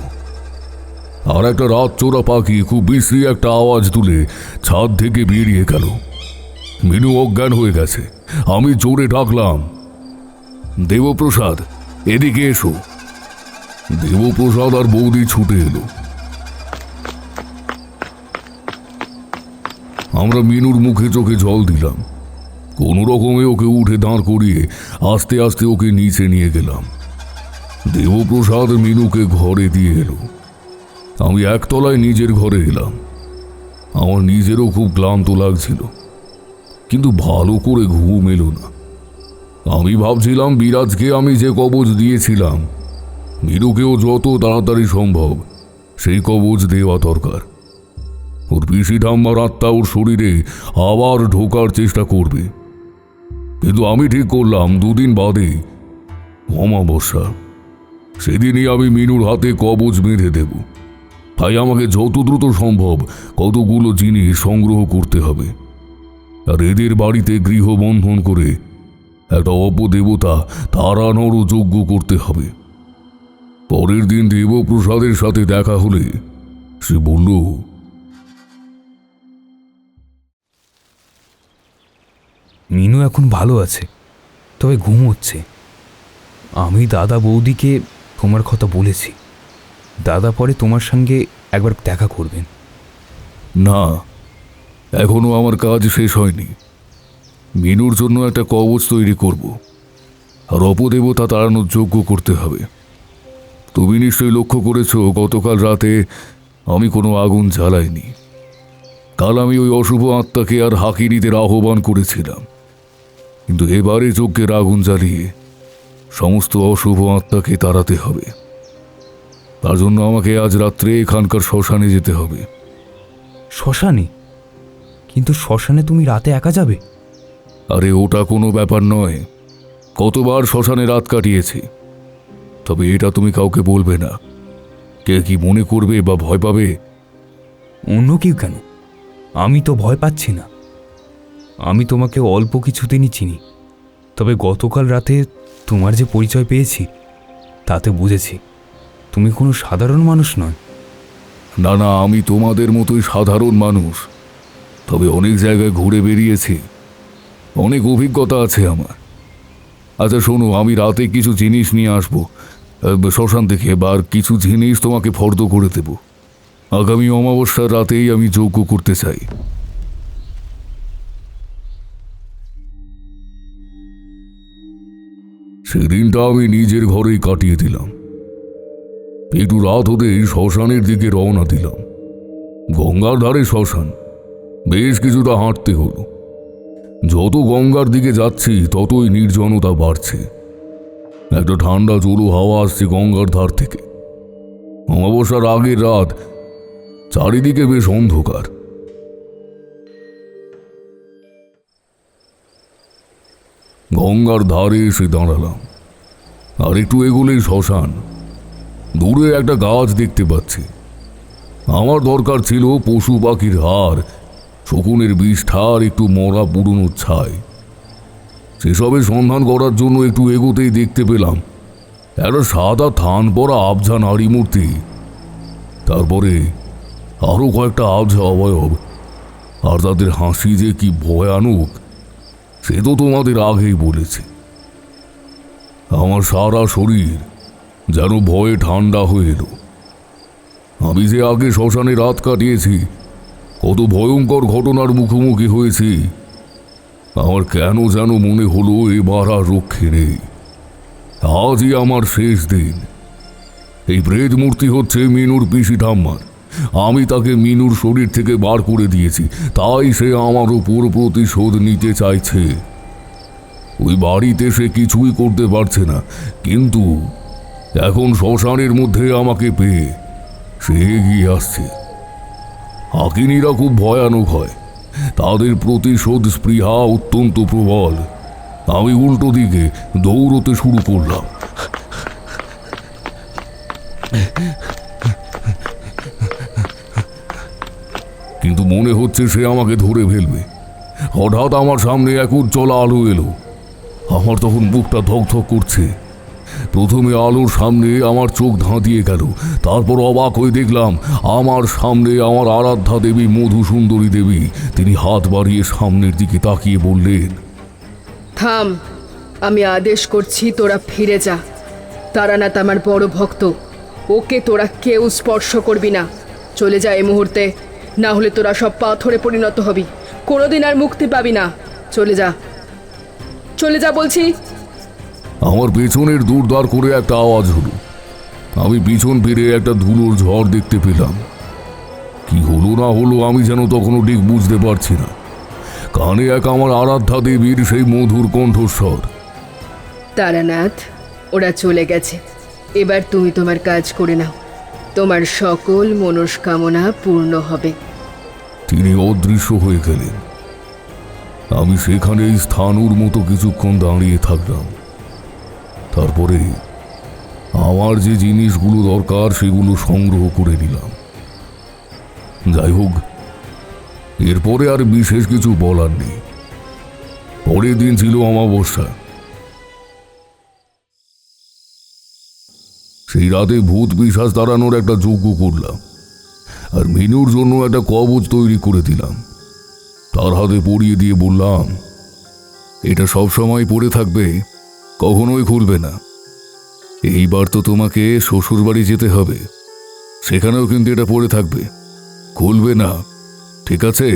আর একটা রাত চোরা পাখি খুব বিশ্রী একটা আওয়াজ তুলে ছাদ থেকে বেরিয়ে গেল। মিনু অজ্ঞান হয়ে গেছে। আমি জোরে ডাকলাম, দেবপ্রসাদ, এদিকে এসো। দেবপ্রসাদ আর বৌদি ছুটে এলো। আমরা মিনুর মুখে চোখে জল দিলাম। কোনো রকমে ওকে উঠে দাঁড় করিয়ে আস্তে আস্তে ওকে নিচে নিয়ে গেলাম। দেবপ্রসাদ মিনুকে ঘরে দিয়ে এলো। আমি একতলায় নিজের ঘরে এলাম। আমার নিজেরও খুব ক্লান্ত লাগছিল, কিন্তু ভালো করে ঘুম এলো না। আমি ভাবছিলাম বিরাজকে আমি যে কবজ দিয়েছিলাম, মিনুকেও যত তাড়াতাড়ি সম্ভব সেই কবজ দেওয়া দরকার। ওর পিসি ঠাম্মার আত্মা ওর শরীরে আবার ঢোকার চেষ্টা করবে। কিন্তু আমি ঠিক করলাম 2 দিন বাদে অমাবস্যা, সেদিনই আমি মিনুর হাতে কবজ বেঁধে দেব। তাই আমাকে যত দ্রুত সম্ভব কতগুলো জিনিস সংগ্রহ করতে হবে, আর এদের বাড়িতে গৃহবন্ধন করে একটা অপদেবতা তাড়ানোরও যজ্ঞ করতে হবে। পরের দিন দেবপ্রসাদের সাথে দেখা হলে সে বলল, মিনু এখন ভালো আছে, তবে ঘুমোচ্ছে। আমি দাদা বৌদিকে তোমার কথা বলেছি। দাদা পরে তোমার সঙ্গে একবার দেখা করবেন। না, এখনো আমার কাজ শেষ হয়নি। মিনুর জন্য একটা কবচ তৈরি করব, আর অপদেবতা তাড়ানোর যজ্ঞ করতে হবে। তুমি নিশ্চয়ই লক্ষ্য করেছ গতকাল রাতে আমি কোনো আগুন জ্বালাইনি। কাল আমি ওই অশুভ আত্মাকে আর হাকিরিদের আহ্বান করেছিলাম, কিন্তু এবারে যজ্ঞের আগুন জ্বালিয়ে সমস্ত অশুভ আত্মাকে তাড়াতে হবে। তার জন্য আমাকে আজ রাত্রে এখানকার শ্মশানে যেতে হবে। শ্মশানে? কিন্তু শ্মশানে তুমি রাতে একা যাবে? আরে ওটা কোনো ব্যাপার নয়, কতবার শ্মশানে রাত কাটিয়েছি। তবে এটা তুমি কাউকে বলবে না। কে কি মনে করবে বা ভয় পাবে? অন্য কেউ কেন? আমি তো ভয় পাচ্ছি না। আমি তোমাকে অল্প কিছুদিনই চিনি, তবে গতকাল রাতে তোমার যে পরিচয় পেয়েছি তাতে বুঝেছি তুমি কোনো সাধারণ মানুষ নয়। না না, আমি তোমাদের মতোই সাধারণ মানুষ, তবে অনেক জায়গায় ঘুরে বেরিয়েছি, অনেক অভিজ্ঞতা আছে আমার। আচ্ছা শোনো, আমি রাতে কিছু জিনিস নিয়ে আসবো শ্মশান থেকে, বা কিছু জিনিস তোমাকে ফর্দ করে দেব। আগামী অমাবস্যার রাতেই আমি যজ্ঞ করতে চাই। সেদিনটা আমি নিজের ঘরেই কাটিয়ে দিলাম। একটু রাত হতেই শ্মশানের দিকে রওনা দিলাম। গঙ্গার ধারে শ্মশান, বেশ কিছুটা হাঁটতে হলো। যত গঙ্গার দিকে যাচ্ছি ততই নির্জনতা বাড়ছে। একটা ঠান্ডা জোরো হাওয়া আসছে গঙ্গার ধার থেকে। অমাবস্যার আগের রাত, চারিদিকে বেশ অন্ধকার। গঙ্গার ধারে এসে দাঁড়ালাম। আর একটু এগোলেই শ্মশান। দূরে একটা গাছ দেখতে পাচ্ছি। আমার দরকার ছিল পশু পাখির হাড়, শকুনের বিষ্ঠার একটু মরা পুরনো ছাই। সেসবের সন্ধান করার জন্য একটু এগোতেই দেখতে পেলাম একটা সাদা থান পরা আবঝা নারী মূর্তি। তারপরে আরো কয়েকটা আবঝা অবয়ব, আর তাদের হাসি যে কি ভয়ানক সে তো তোমাদের আগেই বলেছি। আমার সারা শরীর যেন ভয়ে ঠান্ডা হয়ে এলো। আমি যে আগে শ্মশানে রাত কাটিয়েছি, কত ভয়ঙ্কর ঘটনার মুখোমুখি হয়েছি, আমার কেন যেন মনে হলো এবার আর রক্ষে নেই। আজই আমার শেষ দিন। এই প্রেত মূর্তি হচ্ছে মিনুর পিসি ঠাম্মার। আমি তাকে মিনুর শরীর থেকে বার করে দিয়েছি, তাই সে আমার উপর প্রতিশোধ নিতে চাইছে। ওই বাড়িতে সে কিছুই করতে পারছে না, কিন্তু এখন শ্মশানের মধ্যে আমাকে পেয়ে সে এগিয়ে আসছে। হাকিনীরা খুব ভয়ানক হয়, তাদের প্রতিশোধ স্পৃহা অত্যন্ত প্রবল। আমি উল্টো দিকে দৌড়তে শুরু করলাম। কিন্তু মনে হচ্ছে সে আমাকে ধরে ফেলবে। হঠাৎ আমার সামনে এক উজ্জ্বল আলো এলো। আমার তখন বুকটা ধকধক করছে। প্রথমে আলোর সামনে আমার চোখ ধাঁধিয়ে গেল, তারপর অবাক হয়ে দেখলাম আমার সামনে আমার আরাধ্যা দেবী মধুসুন্দরী দেবী। তিনি হাত বাড়িয়ে সামনের দিকে তাকিয়ে বললেন, থাম, আমি আদেশ করছি তোরা ফিরে যা। তারানাথ আমার বড় ভক্ত, ওকে তোরা কেউ স্পর্শ করবি না। চলে যা এই মুহূর্তে, না হলে তোরা সব পাথরে পরিণত হবি, কোনোদিন আর মুক্তি পাবি না। চলে যা, চলে যা বলছি। আমার পেছনের দূরদার করে একটা আওয়াজ হলো। আমি পিছন ফিরে একটা ধুলোর ঝড় দেখতে পেলাম। কি হলো না হলো আমি যেন তখনও ঠিক বুঝতে পারছি না। কানে এক আমার আরাধ্যা দেবীর সেই মধুর কণ্ঠস্বর। তারানাথ, ওরা চলে গেছে, এবার তুমি তোমার কাজ করে নাও, তোমার সকল মনস্কামনা পূর্ণ হবে। তিনি অদৃশ্য হয়ে গেলেন। আমি সেখানে স্থানুর মতো কিছুক্ষণ দাঁড়িয়ে থাকলাম। তারপরে আমার যে জিনিসগুলো দরকার সেগুলো সংগ্রহ করে নিলাম। যাই হোক, এরপরে আর বিশেষ কিছু বলার নেই। পরের দিন ছিল অমাবস্যা। সেই রাতে ভূত পিশাচ তাড়ানোর একটা যজ্ঞ করলাম, আর মিনুর জন্য একটা কবচ তৈরি করে দিলাম। তার হাতে পরিয়ে দিয়ে বললাম, এটা সব সময় পড়ে থাকবে, কখনোই খুলবে না। এইবার তো তোমাকে শ্বশুর বাড়ি যেতে হবে, সেখানেও কিন্তু এটা পড়ে থাকবে, খুলবে না, ঠিক আছে?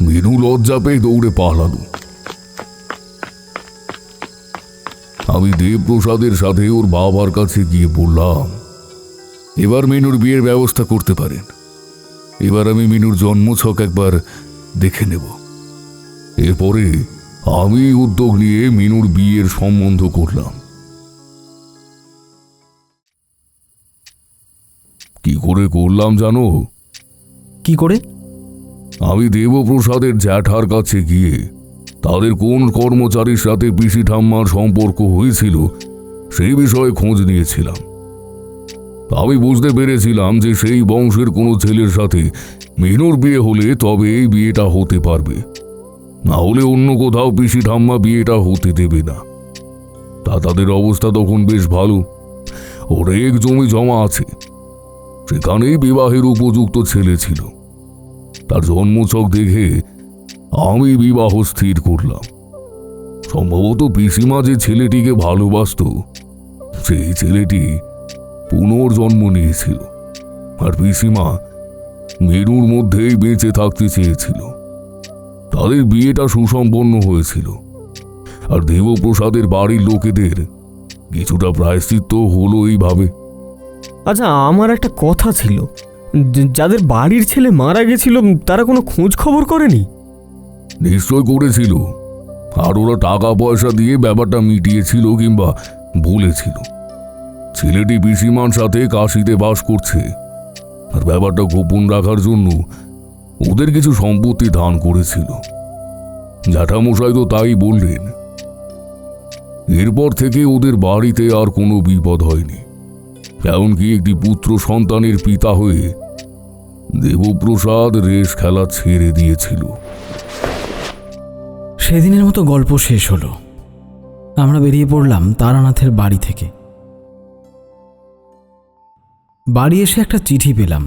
মিনু লজ্জা পেয়ে দৌড়ে পালালো। আমি দেবপ্রসাদের সাথে ওর বাবার কাছে গিয়ে বললাম, এবার মিনুর বিয়ের ব্যবস্থা করতে পারেন। এবার আমি মিনুর জন্মছক একবার দেখে নেব। এরপরে আমি উদ্যোগ নিয়ে মিনুর বিয়ের সম্বন্ধ করলাম। কি করে করলাম জানো? কি করে? আমি দেবপ্রসাদের জ্যাঠার কাছে গিয়ে তাদের কোন কর্মচারীর সাথে পিসি ঠাম্মার সম্পর্ক হয়েছিল সেই বিষয়ে খোঁজ নিয়েছিলাম। আমি বুঝতে পেরেছিলাম যে সেই বংশের কোনো ছেলের সাথে মিনুর বিয়ে হলে তবে এই বিয়েটা হতে পারবে, না হলে অন্য কোথাও পিসি ঠাম্মা বিয়েটা হতে দেবে না। তাদের অবস্থা তখন বেশ ভালো, অনেক জমি জমা আছে, সেখানেই বিবাহের উপযুক্ত ছেলে ছিল। তার জন্মছক দেখে আমি বিবাহ স্থির করলাম। সম্ভবত পিসিমা যে ছেলেটিকে ভালোবাসত সেই ছেলেটি পুনর্জন্ম নিয়েছিল, আর পিসিমা মিনুর মধ্যেই বেঁচে থাকতে চেয়েছিল। তাদের বিয়েটা সুসম্পন্ন হয়েছিল, আর দেবপ্রসাদের বাড়ির লোকেদের কিছুটা প্রায়শ্চিত্ত হলো এইভাবে। আচ্ছা, আমার একটা কথা ছিল, যাদের বাড়ির ছেলে মারা গেছিল তারা কোনো খোঁজ খবর করেনি? নিশ্চয় করেছিল, আর ওরা টাকা পয়সা দিয়ে ব্যাপারটা মিটিয়েছিল কিংবা বলেছিল। ছেলেটি পিসিমার সাথে কাশিতে বাস করছে, আর ব্যাপারটা গোপন রাখার জন্য ওদের কিছু সম্পত্তি দান করেছিল। জ্যাঠামশাই তো তাই বললেন। এরপর থেকে ওদের বাড়িতে আর কোনো বিপদ হয়নি, এমনকি একটি পুত্র সন্তানের পিতা হয়ে দেবপ্রসাদ রেশ খেলা ছেড়ে দিয়েছিল। সেদিনের মতো গল্প শেষ হলো। আমরা বেরিয়ে পড়লাম তারানাথের বাড়ি থেকে। বাড়ি এসে একটা চিঠি পেলাম।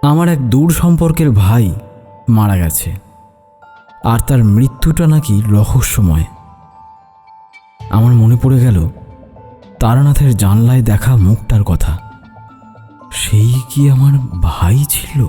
আমার এক দূর সম্পর্কের ভাই মারা গেছে, আর তার মৃত্যুটা নাকি রহস্যময়। আমার মনে পড়ে গেল তারানাথের জানলায় দেখা মুখটার কথা। সেই কি আমার ভাই ছিল?